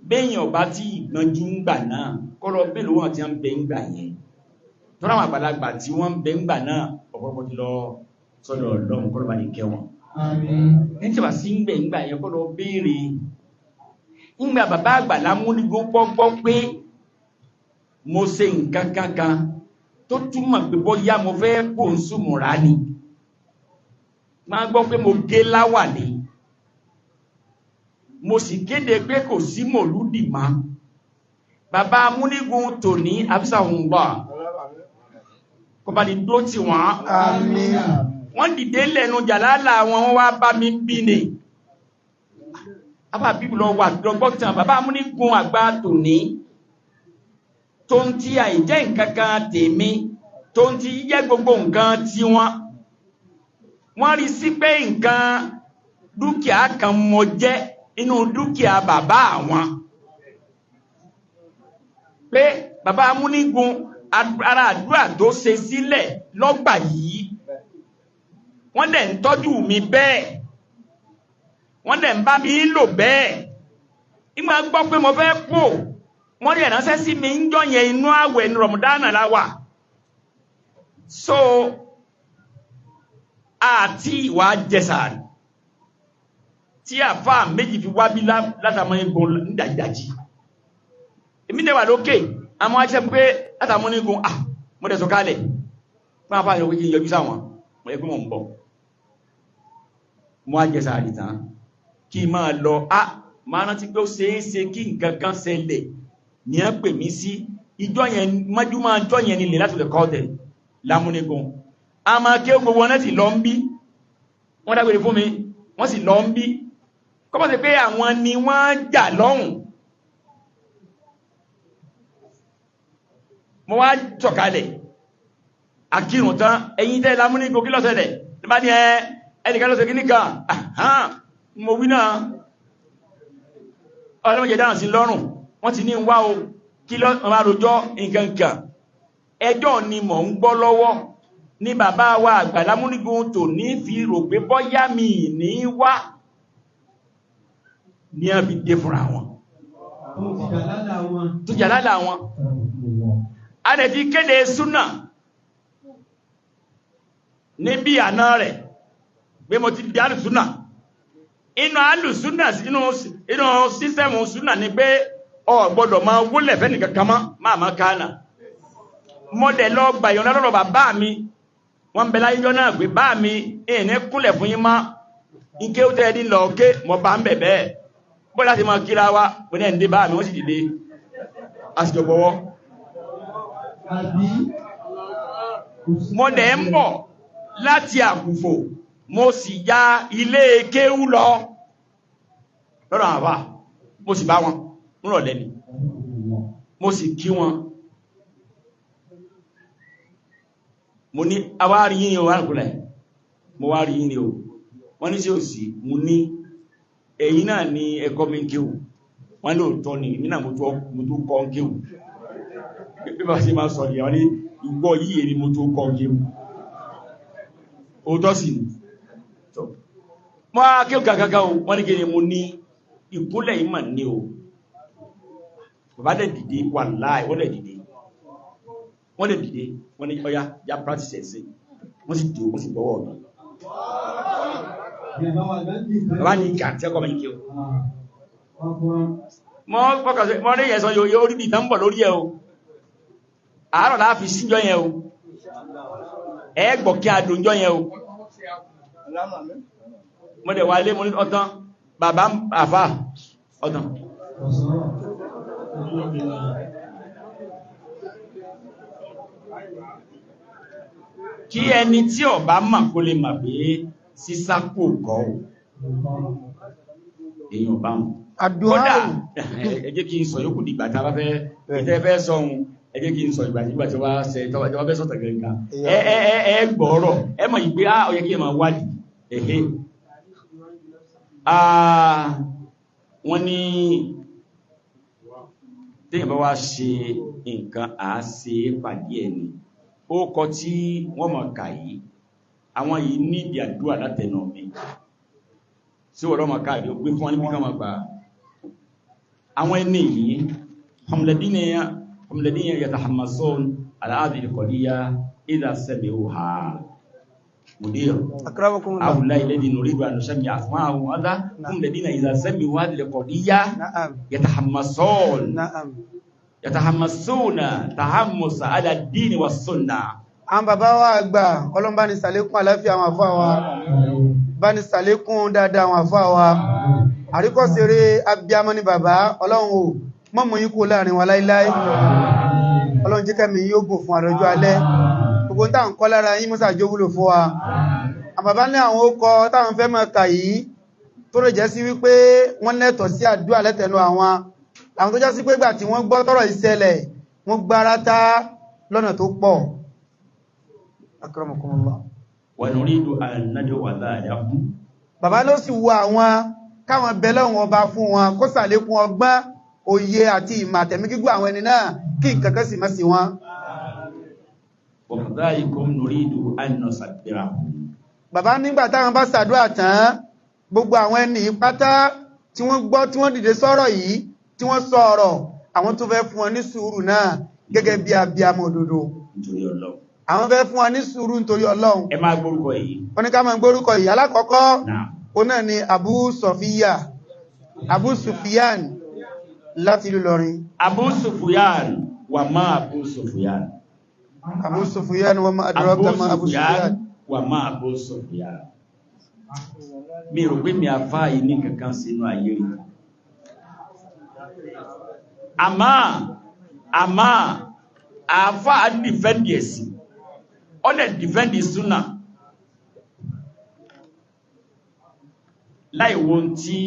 bẹ́yìn ọba tí ìgbọ́njú ń gbà náà kọ́lọ bẹ́lú wọn tí wọ́n ń bẹ ń gbà yẹn tó ráwọn àgbàlagbà tí wọ́n ń bẹ ń gbà náà ọ̀pọ̀pọ̀ ti lọ sọ́dọ̀ Ọlọ́run kọ́lọ bá ní kẹ́ wọn ní tí wà sí ń gbẹ̀ ìgbà yẹn kọ́lọ béèrè ìgbà bàbá àgbà lámúnigbó gbọ́gbọ́ pé mo ṣe nǹkan kankan tó túmọ̀ pé bóyá mo fẹ́ kó ń Sùmùrà ni máa gbọ́ pé mo gé láwàní mo sì kéde pé kò sí mòlúdì má bàbá amúnigun tòní àbísàwùngbà kò bá ní dó tí wọ́n àmín wọ́n dìde lẹ́nu jàlálà wọn wá bá mi bí ní àbá bíbù lọ wà lọ́gbọ́tàn bàbá amúnigun àgbà tòní tó ń tí àìjẹ́ nǹkankan tèmi tó ń tí jẹ́ gbogbo nǹkan tí wọ́n rí sí pé nǹkan dúkìá kan mọ jẹ́ inú dúkìá bàbá àwọn pé bàbá amúnigun ara àdúrà tó ṣe sílẹ̀ lọ́gbà yìí wọ́n dẹ̀ ń tọ́jú mi bẹ́ẹ̀ wọ́n dẹ̀ ń bá mi lò bẹ́ẹ̀ ìgbà gbọ́ pé mo fẹ́ pò wọ́n dẹ̀ ránṣẹ́ sí mi ń jọyẹn inú àwẹ̀ ní Rọ̀mùdánà láwà so àti ìwà jẹsàárì tí àfáà méjì fi wá bí látàmọ́ igun nídàjídájí èmi dẹ̀ wà lókè àmọ́ àṣẹ pé látàmọ́ igun mo dẹ̀ sọ kálẹ̀ fún àfáà yóò kí yọjú sáwọn mo yẹ pé mo ń bọ̀ mo á jẹsàárì tán kí n máa lọ máa rántí pé ó ṣeéṣe kí nǹkan kan ṣẹlẹ̀ ní ẹ pè mí sí ìjọ yẹn májúmọ́ ọjọ́ yẹn nílẹ̀ láti lè kọ́ tẹ̀ lámúnigun a máa kí ó gbogbo wọn láti lọ ń bí wọ́n dágbére fún mi wọ́n sì lọ ń bí kọ́bọ̀ sí pé àwọn ni wọ́n jà lọ́hùn mo wá sọ̀kalẹ̀ akírun tán ẹ̀yin tẹ́ lámúnigun kí ló ṣẹlẹ̀ ní bá ní ẹnìkan ló ṣe kíní kan mo wí náà ọlọ́mọdé dáhùn sí lọ́rùn wọ́n ti ní wá o kí lọ máa rojọ́ nǹkankan ẹjọ́ ni mò ń gbọ́ lọ́wọ́ ní bàbá wa àgbà lámúnigun tò ní fi rò pé bọ́yá mi ní wá ní a fi dé fúnra wọn tó jà lálà wọn a lè ti kéde súnà níbi àná rẹ̀ pé mo ti di alùsúnà inú alùsúnà inú sísẹ́mù súnà ni pé ọ gbọ́dọ̀ máa wólẹ̀ fẹ́ nìkan kan máa kánà mọ́dẹ̀ lọ gbà yọ̀nà lọ́rọ̀ bàbá mi wọ́n bẹ láyé jọ náà pé bá mi èèní kúnlẹ̀ fún yín má ike ó tẹ́ ẹni lọ ké mọ́ bá ń bẹ̀ bẹ́ẹ̀ bọ́ láti máa kíra wa pé ní ẹ̀ndé bá mi wọ́n sì dìde àsìkò bọ̀wọ́ mọ́dẹ̀ ń bọ̀ láti àkùfò mo sì ya ilé kéwú lọ lọ́rọ̀ àwà mo sì bá wọn rọ̀lẹ́ ni mo sì kí wọn mo ní awárí yìí o wárùkúlẹ̀ mo wá rí yìí ni o wọ́n ní sí ò sí mo ní ẹ̀yin náà ní ẹ̀kọ́ mi kéwù wọ́n lóòótọ́ ni èmi náà mo tó kọ́ kéwù bí bá ṣe máa sọ ní àwọn ní ìgbọ́ yìí èmi mo tó kọ́ kéwù òótọ́ sì ni mo á kéwù gàgàgà o wọ́n ní kí ni mo ní ìkúnlẹ̀ yìí mà ní o bàbá dẹ̀ dìde wà láì wọ́n dẹ̀ dìde wọ́n ní ọya ya practice ẹ̀sẹ̀ wọ́n sì dìde wọ́n sì gbọ́wọ́ mi bàbá ní ìkà tí ọkọ̀ mẹ́kí o mọ́ rí ẹ̀sọ́ yóò rí bí ìtàn bọ̀ lórí ẹ o àárọ̀ láàfi síjọ́ yẹn o ẹgbọ̀ kí a dùnjọ́ yẹn o mọ́dẹ̀ wà lé mọ́ ní ọ̀tán bàbá àfà ọ̀tán kí ẹni tí ó bá mà kó lè mà pé sísákò kọ́ ò èyàn bá mú kódà ẹ jẹ́ kí n sọ yókù dìgbà tí a bá fẹ́ ìtẹ́fẹ́ sọ́hun ẹ jẹ́ kí n sọ ìgbà tí wá ṣe tọ́wọ́ fẹ́ sọ́tọ̀ gẹ̀ẹ́gà ẹ gbọ́ọ̀rọ̀ ẹ mọ̀ ìgbé ó yẹ kí ẹ máa wádìí ẹ̀hẹ́ wọ́n ní téèyàn bá wá ṣe nǹkan àáṣe pàdé ẹni ó kọ tí wọ́n mọ̀ kà yìí àwọn yìí ní ìdí àdúrà látẹnu mi sí wọ́n lọ́mọ káàdì ó gbé fún wọn níbi kan máa gbà àwọn ẹni yìí hamladina yatahammasun ala hadhihi alqadiyya idha sami'uha مدير أكرمكم الله هؤلاء الذين نريد أن نسمي أسماءهم هذا هم الذين إذا سمعوا هذه القضية يتحمسون يتحمسون تحمس على الدين والسنة àwọn bàbá wa àgbà Ọlọ́run bá ní ṣàlékún àlàáfíà àwọn àfáà wa bá ní ṣàlékún dáadáa àwọn àfáà wa àríkọ́sẹ̀rẹ́ abiyamọ ni bàbá Ọlọ́run ò mọ́mọ̀ yín kú láàrin wa láíláí Ọlọ́run jẹ́ kẹ́mi yóò gùn fún àrọ̀jọ́ alẹ́ gbogbo táwọn kọ́ lára yín mọ́sà jó wúlò fún wa àbàbá ní àwọn ókọ táwọn fẹ́ máa kà yìí tó lè jẹ́ sí wípé wọ́n lẹ́tọ̀ọ́ sí àdúrà lẹ́tẹ̀ẹ́nu àwọn tó jẹ́ sí pé gbà tí wọ́n gbọ́ tọ́rọ̀ ìṣẹ̀lẹ̀ wọ́n gbárátá lọ́nà tó pọ̀ akramakumullah wa nuridu an nad'u lahum bàbá ló sì wo àwọn káwọn bẹ̀lẹ̀ wọn ọba fún wọn kó ṣàlékún ọgbọ́n òye àti ìmọ̀ àtẹ̀mí gígùn àwọn ẹni náà kí nǹkan kan sì má sí wọn وَكَذَلِكُمْ نُرِيدُ أَن نُصَبِّرَهُمْ bàbá nígbà táwọn bá ṣàdúrà tán gbogbo àwọn ẹni pátá tí wọ́n gbọ́ tí wọ́n dìde sọ̀rọ̀ yìí tí wọ́n sọ ọ̀rọ̀ àwọn tó fẹ́ fún wọn ní sùúrù náà gẹ́gẹ́ bí abiyamọ òdodo àwọn fẹ́ fún wa ní sùúrù nítorí Ọlọ́run. ẹ máa gbórúkọ yìí. wọ́n ní ká máa gbórúkọ yìí. Alákọ̀ọ́kọ́ Náà. ó náà ni Abu Sufyan láti ìlú Ìlọrin. Abu Sufyan wà má Abu Sufyan. Abu Sufyan wa ma adraka ma Abu Sufyan. wà má Abu Sufyan. mi rò pé mi àfá yìí ní kankan sínú ayé rí. àmá àfá dìfẹ́ndì ẹ̀sìn ọ̀nà dìfẹ́ndì súnà láìwo tí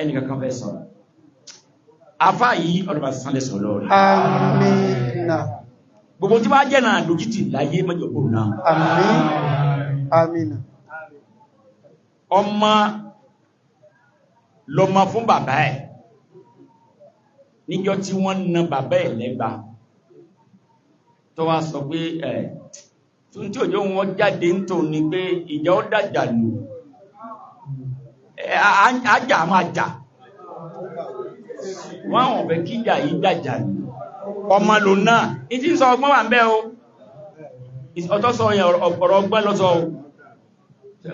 ẹnìkankan fẹ́ sọ̀rọ̀. àfá yìí ọ̀dọ̀ bá sánlẹ̀ sọ̀rọ̀ lọ́rẹ̀. Amina. gbogbo tí wá jẹ́ náà lójútì láyé mẹ́jọ̀bọ̀ náà. Amina. ọmọ lọ́mọ fún bàbá ẹ̀ níjọ́ tí wọ́n na bàbá ẹ̀ lẹ́gba tó wá sọ pé tún tí òjò wọn jáde ń tò ní pé ìjà ó dàjà lù ájà máa jà wọ́n àwọn ọ̀fẹ́ kíjà yìí dàjà lù ọmọ lò náà ìtí ń sọ ọgbọ́n wà ń bẹ́ o ọ̀tọ́ sọ yẹn ọ̀rọ̀ ọgbọ́n lọ́sọ o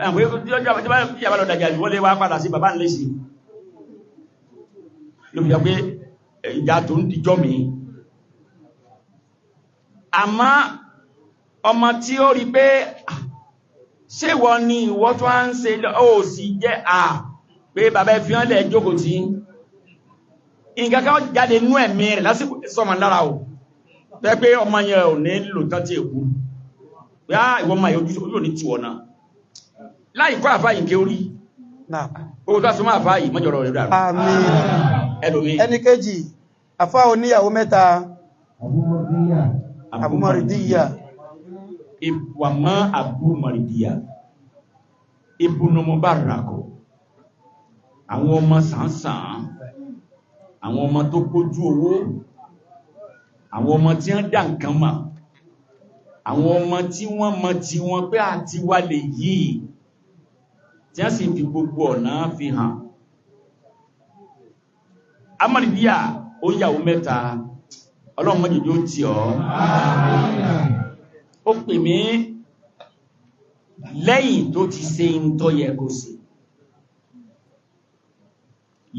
àwọn ìjọba lọ dàjà lù wọ́n lè wá padà sí bàbá ńlẹ́sì ló fi jọ pé ìjà tó ń dijọ́ mi. àmọ́ ọmọ tí ó rí pé ṣé wọ́n ní ìwọ́ tó ń ṣe ó sì jẹ́ pé bàbá ẹ fi hàn lẹ̀ jókòó tí nǹkan kan jáde nú ẹ̀mí rẹ̀ lásìkò sọmọ lára o bẹ́ẹ̀ pé ọmọ yẹn ò ní lò tán tí èkú pé ìwọ́n máa yọjú ojú òní tiwọ̀ náà láì kọ́ àfáyì ké orí owó tó súnmọ́ àfáyì mọ́jọ̀rọ̀ rẹ̀ dára. Àmín. ẹni kejì àfá oníyàwó mẹ́ta Abu Maridiya. wà mọ́ Abu Maridiya Ibnu Mubarak, àwọn ọmọ sàǹsàn, àwọn ọmọ tó kójú owó, àwọn ọmọ tí wọ́n dá nǹkan mọ̀, àwọn ọmọ tí wọ́n mọ̀ tí wọ́n pé àti wà lè yìí tí wọ́n sì fi gbogbo ọ̀nà fi hàn. Amaridiya ó yàwó mẹ́ta, ọlọ́run mọ́jìdí ó tì ọ́. Ó pè mí lẹ́yìn tó ti ṣe ń tọ́ yẹ kó ṣe.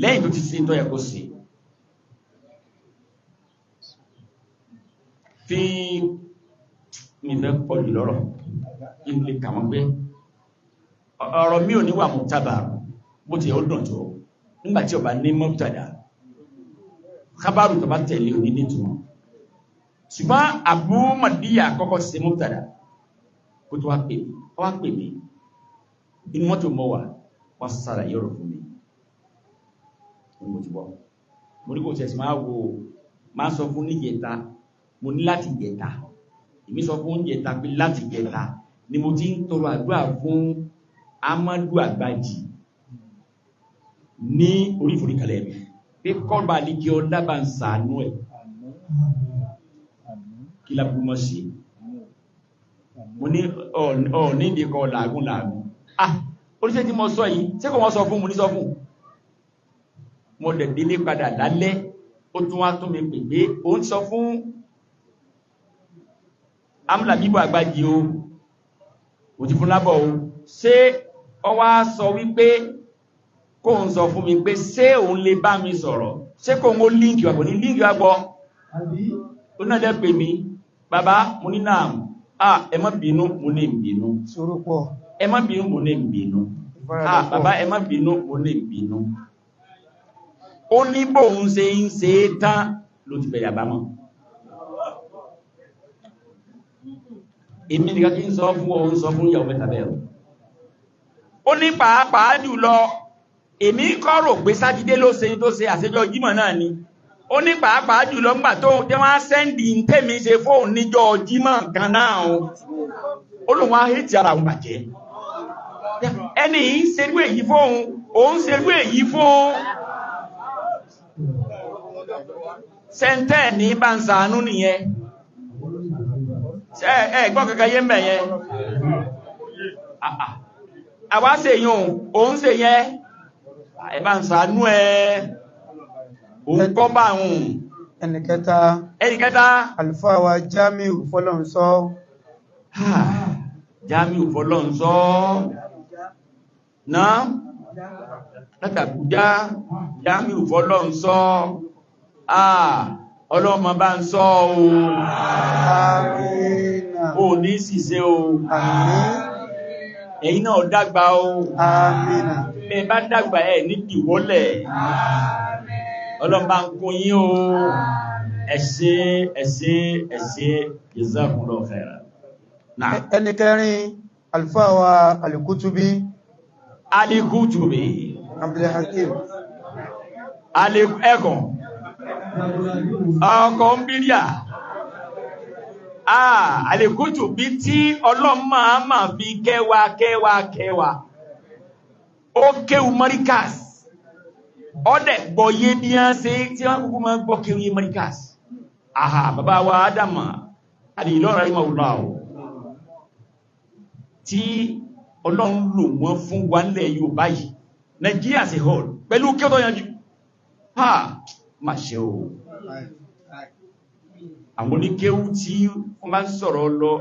Lẹ́yìn tó ti ṣe ń tọ́ yẹ kó ṣe. Fi mi fẹ́ pọ̀ jù lọ́rọ̀ ilé kàwọn pé ọ̀rọ̀ mi ò ní wà mọ̀tábà bó ti ó dùn tó nígbàtí ọba ní mọ́tàdà kábàrù tó bá tẹ̀lé òní nítumọ̀. Ṣùgbọ́n Abu Maridiya kọ́kọ́ sí mọ́tàdà kó tó wá pè mí inú mọ́tò mọ́ wà wọ́n sára yọrọ̀ fún mi mo ti bọ́ mo ní kò tẹ̀sí máa sọ fún níjẹta mo ní láti jẹta èmi sọ fún jẹta pé láti jẹta ni mo ti ń tọrọ àdúrà fún Amadu Agbaji ní orí ìforíkalẹ̀ mi pé kọ́ba ní kí ọ dábà ń sàánú ẹ̀ kí lábú mọ́ sí mo ní ní ìdíkọ̀ làágùn oríṣẹ́ tí mo sọ yìí tí kò wọ́n sọ fún mo ní sọ fún mo dẹ̀ délé padà lálẹ́ ó tún wá tún mi pè pé ó ń sọ fún Amúlàbíbọ̀ Àgbàjì o ti fún lábọ̀ o ṣé ọ wá sọ wípé kó ń sọ fún mi pé ṣé òun lè bá mi sọ̀rọ̀ ṣé kó ń ó líǹkì wà kò ní líǹkì wà gbọ́ ó náà dẹ́ pè mí bàbá mo ní náà ẹ má bínú mo ní ìbínú ẹ má bínú mo ní ìbínú bàbá ẹ má bínú mo ní ìbínú ó ní bóun ṣe ń ṣe é tán ló ti bẹ̀rẹ̀ àbámọ̀. Èmi nìkan kí ń sọ fún ọ ń sọ fún ìyàwó mẹ́ta bẹ́ẹ̀ ó ní pàápàá jùlọ èmi kọ́ rò pé sátidé ló ṣe tó ṣe àṣejọ jímọ̀ náà ni ó ní pàápàá jùlọ ńgbà tó jẹ́ wọ́n á sẹ́ndì ń tèmi ṣe fóun níjọ jímọ̀ kan náà ó lòun á hìtì ara òun bàjẹ́ ẹni yìí ń ṣerú èyí fóun òun ṣerú èyí fún sẹ́ńtẹ́ ní bá ń ṣàánú nìyẹn gbọ́ kankan yé mẹ́ yẹn àwa ṣe yùn òun ṣe yẹn ẹ̀bá ń ṣàánú òun kọ́ bá hùn ẹnìkẹta Àlùfáà wa Jamiu Fọlọ́runṣọ́ Jamiu fọlọ́nsọ́ náà látàkùjá Jamiu fọlọ́nsọ́ ọlọ́mọ bá ń sọ o ní ṣìṣe o ẹ̀yin náà dàgbà o bẹ́ẹ̀ bá dàgbà ẹ̀ ní ìwọ́lẹ̀ ọlọ́mọ bá ń kún yín o ẹ̀ṣẹ́ jazakumullahu khairan. ẹni kẹrin àlùfáà wa Al-Kutubi Abdul Hakim ẹ̀kọ́ ọkọ̀ ń bíríà Al-Kutubi tí ọlọ́mọ àmà bí kẹwàá ó kéwù Markaz ọdẹ̀ gbọ́yé bí á ṣe tí wọ́n kúkú máa gbọ́ kéwù Markaz bàbá wa Adama àdìlọ́rọ̀ ìmọ̀wùlá tí ọlọ́run lò wọ́n fún wa nílẹ̀ Yorùbá yìí Nàìjíríà sí hall pẹ̀lú kí ó tó yanjú ma ṣe o àwọn oníkéwú tí wọ́n bá ń sọ̀rọ̀ lọ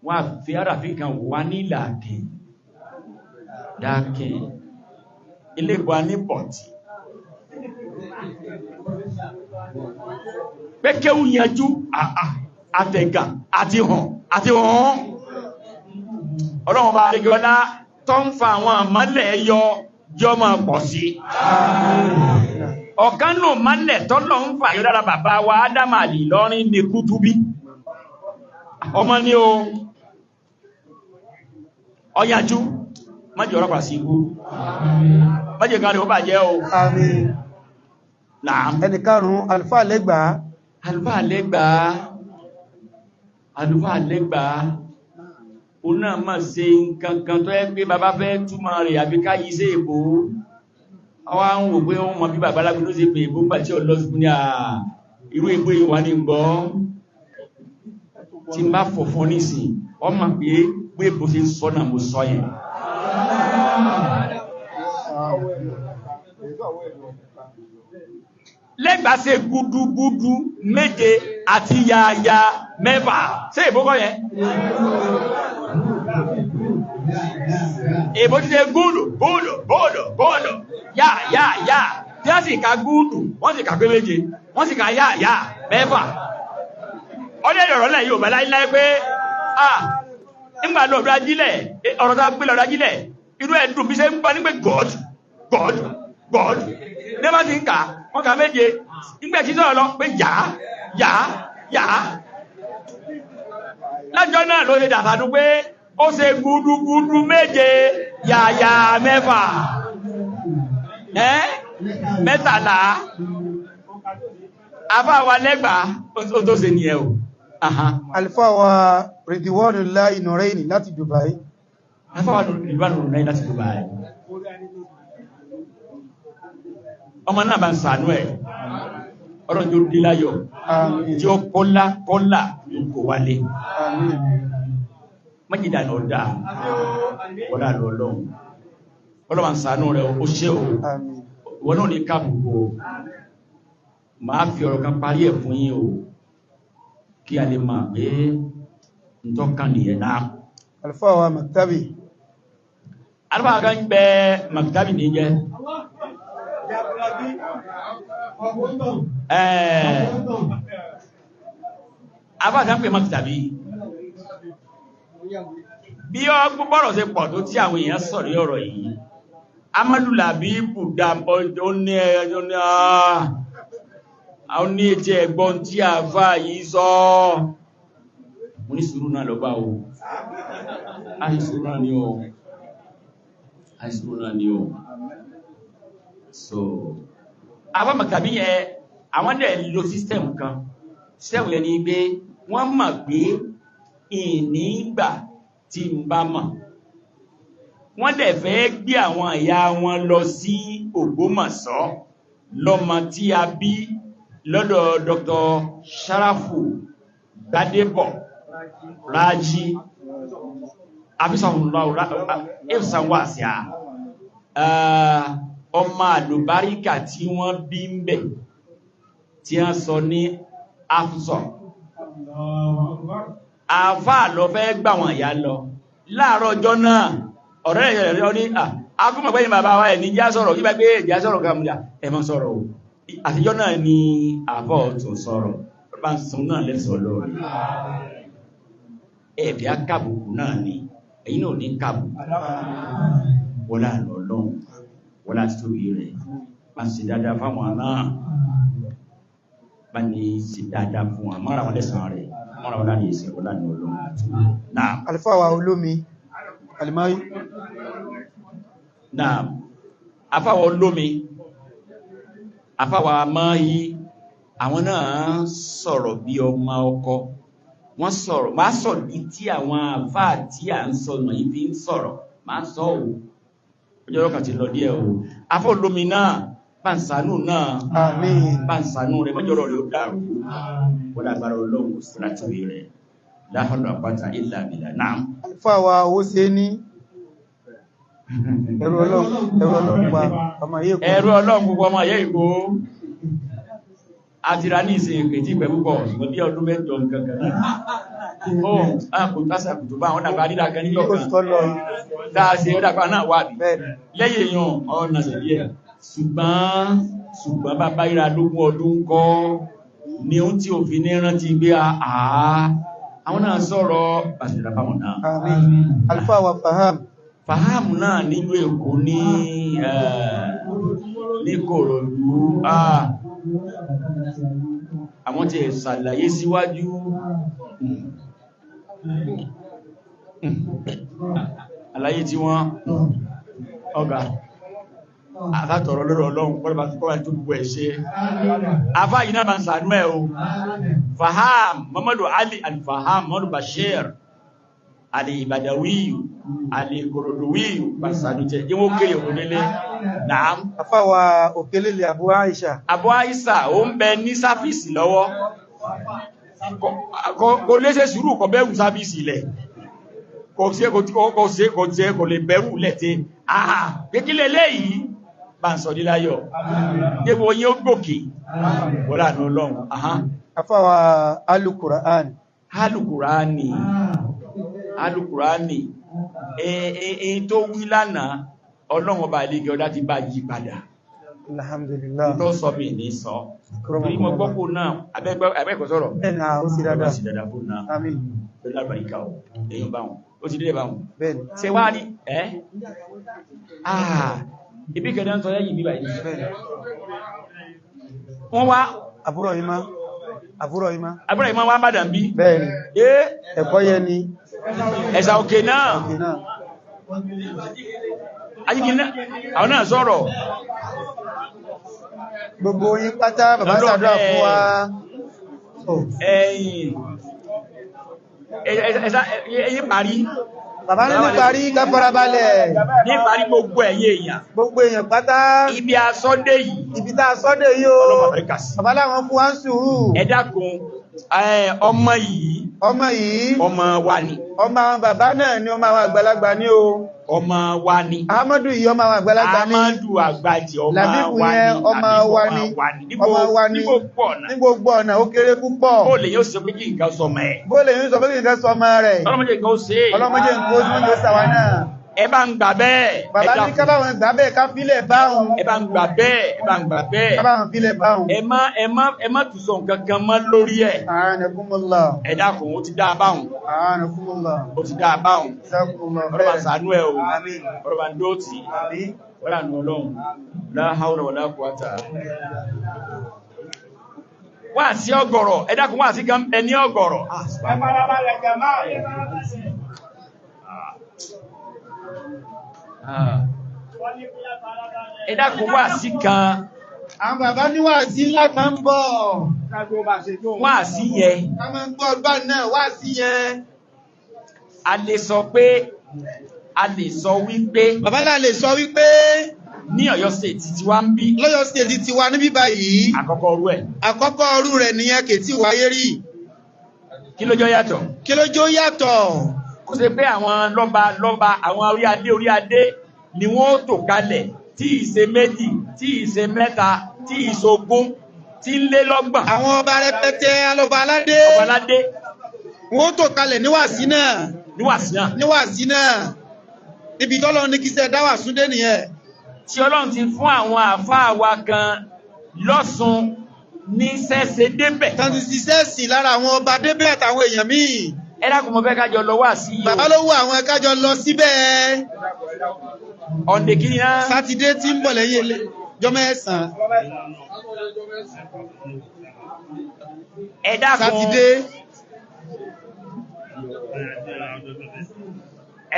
wọ́n á fi àràfin kan wà nílà dákẹ́ ilé ìbò ní pọ̀tì pé kéwú yanjú àtẹ̀gà àti hàn ọlọ́run bá rí gọ́lá tó ń fa àwọn àmọ́lẹ̀ yọ máa pọ̀ sí ọ̀kan nù mọ́lẹ̀ tọ́lọ̀ ń fà yọ dára bàbá wa Ádámà Ìlọrin ní Kútúbí ọmọ ní o ọyájú májì ọ̀rọ̀ pàá sí ikú májì kárí ó bà jẹ́ o ẹni karùn-ún àlùfáà Lẹ́gbàá o náà máa ṣe nǹkankan tó ẹ́ pé bàbá fẹ́ túmọ̀ rẹ̀ àbí ká yí sí èbó àwọn àwọn òpé wọn mọ̀ bí bàbá lágbé ló ṣe pé èbó pàtí ọlọ́sùn ní irú èbó ìwà ní gbọ́ tí ń bá fọ̀fọ́ nísìn ọmọ pé èbó ṣe ń sọ náà mo sọ yẹn Lẹ́gbàá ṣe gúdúgúdú méje àti yàyà mẹ́fà ṣe èbó kọ́ yẹn èbó ti ṣe gúdù yà tí wọ́n sì ka gúdù wọ́n sì ka pé méje wọ́n sì ka yà mẹ́fà ọdẹ́ ìrọ̀rọ̀ lẹ̀ yóò bá láíláí pé nígbà lọ́dọ̀ ajílẹ̀ ọ̀rọ̀ tó gbé lọ́dọ̀ ajílẹ̀ irú ẹ̀dùn bí ṣe ń gbá nígbé God ní bá ti ń kà wọ́n ka méje nígbẹ̀ tí sọ́rọ̀ lọ pé yà lájọ́ náà ló ṣe dàfàdú pé ó ṣe gúdúgúdú méje yàyà mẹ́fà mẹ́tàlá àfáwà Lẹ́gbàá ó tó ṣe ní ẹ̀ o àlùfáà Ridwanullahi Nuraini láti Dubai àfáwà Ridwanullahi láti Dubai ọmọ náà bá ń ṣàánú ẹ̀ ọ̀rọ̀ tí ó dí láyọ̀ tí ó kọ́lá kò wálé mọ́jìdà náà dáa wọ́dá lọ́lọ́run ọlọ́wà ń ṣàánú rẹ̀ ó ṣe o wọ́n náà ní káàkùkù máa fi ọ̀rọ̀ kan parí ẹ̀ fún yín o kí a lè máa pé ń tọ́kàn nìyẹn náà Alfa Maktabi kan bẹ Maktabi ní jẹ́ Alfa kan pè Maktabi bí ọ gbọ́rọ̀ ṣe pọ̀ tó tí àwọn èèyàn sọ̀rí ọ̀rọ̀ yìí Amadu Labibu dàbọ̀ ó ní etí ẹgbọ́n tí a fà yìí sọ mo ní sùúrù náà lọ́gbà o àìsùúrù náà ni o so àwọn Maktabi yẹ àwọn dẹ̀ lo system kan system yẹ ni pé wọ́n mọ̀ pé ìnígbà tí ń bá mọ̀ wọ́n dẹ̀ fẹ́ gbé àwọn ìyá wọn lọ sí Ògbómọ̀ṣọ́ lọ́mọ tí a bí lọ́dọ̀ Dr. Sharafu Gbadebo Raji ìfisànwàsíà ọmọ àlùbáríkà tí wọ́n bí ń bẹ̀ tí wọ́n sọ ní Afsọ àfáà lọ fẹ́ gbà wọn ìyá lọ láàárọ̀ ọjọ́ náà ọ̀rẹ́ rẹ̀ ọ ní akúmọ̀ pẹ́yìn bàbá wa ẹ̀ ní já sọ̀rọ̀ yíba pé ìjà sọ̀rọ̀ kàmùdà ẹ̀mọ́ sọ̀rọ̀ o àtijọ́ náà ni àbọ̀ tó sọ̀rọ̀ bá ń sun náà lẹ́sọ̀ lọ́rọ̀ ẹ̀bí akábùkù náà ni ẹ̀yìn náà ní kábùkù wọ́n láàrín ọlọ́run wọ́n láti tóbi rẹ̀ bá ń ṣe dáadáa fáwọn náà bá ní ṣe dáadáa fún wọn mọ́ra wọn lẹ́sàn rẹ̀ mọ́ra wọn láàrín ìṣẹ́ wọ́n láàrín ọlọ́run náà Alfáwà olómi Alimari náà afáwà olómi afáwà máyí àwọn náà sọ̀rọ̀ bí ọmọ ọkọ wọ́n sọ̀rọ̀ máa sọ ní tí àwọn àfáà tí à ń sọ nà ibi ń sọ̀rọ̀ máa sọ ò ọjọ́ ọkà ti lọ díẹ̀ ò afọ́ olómi náà pàǹsánù náà àmín pàǹsánù rẹ̀ mọ́jọ́rọ̀ rẹ̀ ó dàrú wọ́n lágbára ọlọ́run sílátìwé rẹ̀ láhọ́lọ́ àpáta ìlà ìlà náà Alfáwà owó ṣe ní ẹ̀rọ ọlọ́run pa ọmọ yẹ́ ìkó ẹ̀rọ ọlọ́run púpọ̀ ọmọ yẹ́ ìkó àtìrà ní ìsìn ìpètí ìpẹ́ púpọ̀ ṣùgbọ́n bí ọdún mẹ́jọ kankan náà ó kò tásàkù tó bá wọn dàgbà dídá kan níjọ kan dáàṣe ó dàgbà náà wà bí lẹ́yìn èèyàn ọ̀nà sẹ̀lẹ̀ ṣùgbọ́n bàbá ìrà lógún ọdún kọ́ ni ó tí ò fi ní rántí gbé àwọn náà sọ̀rọ̀ bàṣẹ̀dà fáwọn náà Alfáwà Faham náà nílùú Èkó ní Kòròdú àwọn tí ṣàlàyé síwájú àlàyé tí wọ́n ọgá àtàtọ̀rọ̀ lọ́rọ̀ Ọlọ́run pọ́lọ̀bá tó kọ́wàá tó gbogbo ẹ̀ṣẹ́ afá yìí náà bá ń sàánú ẹ̀ o Faham Muhammadu Ali al-Faham Muhammadu Bashir al-Ibadawiyu al-Koroduwiyu bá sàánú jẹ́ yíwó kéré ònílé náà afáwà òkèlélè Abu Aisha Abu Aisha ó ń bẹ ní sáfíìsì lọ́wọ́ kò lè ṣe sùúrù kò bẹ̀rù sáfíìsì ilẹ̀ kò lè bẹ̀rù lẹ́tẹ́ kékílẹ̀ léyìí bá ń sọ díláyọ̀ débò yí ó gbòkè wọ́n láàrín Ọlọ́run afáwà alùkùránì èyí tó wí lánàá Ọlọ́run ọba àlégẹ́ ọdá ti bá yí padà alhamdulillah tó sọ bí ní sọ torí mọ́ gbọ́kù náà abẹ́ẹ̀kọ́ sọ̀rọ̀ ẹ̀nà ó sì dáadáa fún náà àmín pẹ̀lú àbáríkà èyàn báwọn ó ti dé báwọn bẹ́ẹ̀ni ṣe wá ní ibi kẹ̀dẹ̀ ń sọ lẹ́yìn bíbà yìí wọ́n wá àbúrò ìmá wá bàdàn bí bẹ́ẹ̀ni ẹ̀kọ́ yẹ ni ẹ̀sà òkè náà ajíkìná àwọn náà sọ̀rọ̀ gbogbo yín pátá bàbá ṣàdúrà fún wa ẹ̀yìn parí bàbá ní parí ká farabalẹ̀ ní parí gbogbo èèyàn pátá ibi asọ́dé yìí ibi tá asọ́dé yìí o bàbá láwọn fún wa ń sùúrù ẹ dákun ọmọ yìí ọmọ wa ni ọmọ àwọn bàbá náà ni ọmọ àwọn àgbàlagbà ní o ọmọ wa ni Ahmadu yìí ọmọ àwọn àgbàlagbà ní Ahmadu àgbàjì ọmọ wa ní ní gbogbo ọ̀nà ó kéré púpọ̀ bó lè yóò sọ pé kí nǹkan sọmọ ẹ̀ ọlọ́mọdé nǹkan ó sàwà náà ẹ bá ń gbà bẹ́ẹ̀ bàbá ní ká báwọn gbà bẹ́ẹ̀ ká fílẹ̀ báhùn ẹ bá ń gbà bẹ́ẹ̀ ká báwọn fílẹ̀ báhùn ẹ má tún sọ nǹkan kan mọ́ lórí ẹ̀ A'anakumullah ẹ dákun ó ti dá báhùn A'anakumullah ó ti dá báhùn ọ̀rọ̀ bá ṣàánú ẹ̀ o àmín ọ̀rọ̀ bá ń dóòtì wọ́n rà ní Ọlọ́run la hawla wala quwwata wá sí ọgọ̀rọ̀ ẹ dákun wá sí gan ẹni ọgọ̀rọ̀ ẹ dákun wá sí kan àwọn bàbá ní wá sí ńlá kan bọ̀ wá sí yẹ ká máa ń gbọ́ ọgbà náà wá sí yẹ a lè sọ wípé bàbá náà lè sọ wípé ní Ọ̀yọ́ state ti wá ń bí lọ́yọ́ state ti wá níbí báyìí àkọ́kọ́ orú ẹ̀ nìyẹn kè tí wáyé rí kí ló jọ yàtọ̀ kò sí pé àwọn lọ́ba àwọn orí adé ni wọ́n tò kalẹ̀ tí ìṣe méjì tí ìṣe mẹ́ta tí ìṣogún tí ń lé lọ́gbọ̀n àwọn ọba rẹpẹtẹ alọba aládé wọ́n tó kalẹ̀ níwàásí náà níbi tọ́lọ́ ní kíṣẹ́ dáwà súndé nìyẹn tí Ọlọ́run ti fún àwọn àfáà wa kan lọ́sùn ní sẹ́sẹ̀ débẹ̀ tán ti ṣiṣẹ́ sí lára àwọn ọba débẹ̀ àtàwọn èèyàn míì ẹ̀dàkùn mọ̀ fẹ́ kájọ lọ wá sí bàbá ló wọ àwọn kájọ lọ síbẹ̀ ọ̀ndẹ̀kiri náà sátidé tí ń bọ̀ lẹ́yìn ọjọ́ mẹ́sàn-án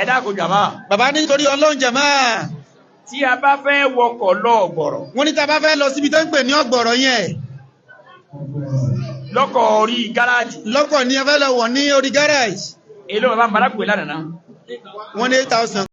ẹ̀dàkùn jàmá bàbá nítorí Ọlọ́run jàmá tí a bá fẹ́ wọkọ̀ lọ Ọ̀gbọ̀rọ̀ wọ́n ní tá bá fẹ́ lọ síbi tó ń pè ní Ọ̀gbọ̀rọ̀ yẹn lọ́kọ̀ orí gáràjì lọ́kọ̀ ní ẹ fẹ́ lọ wọ̀ ní orí gáràjì èlò bàbá ń bára pè lánàá wọ́n ní 8,000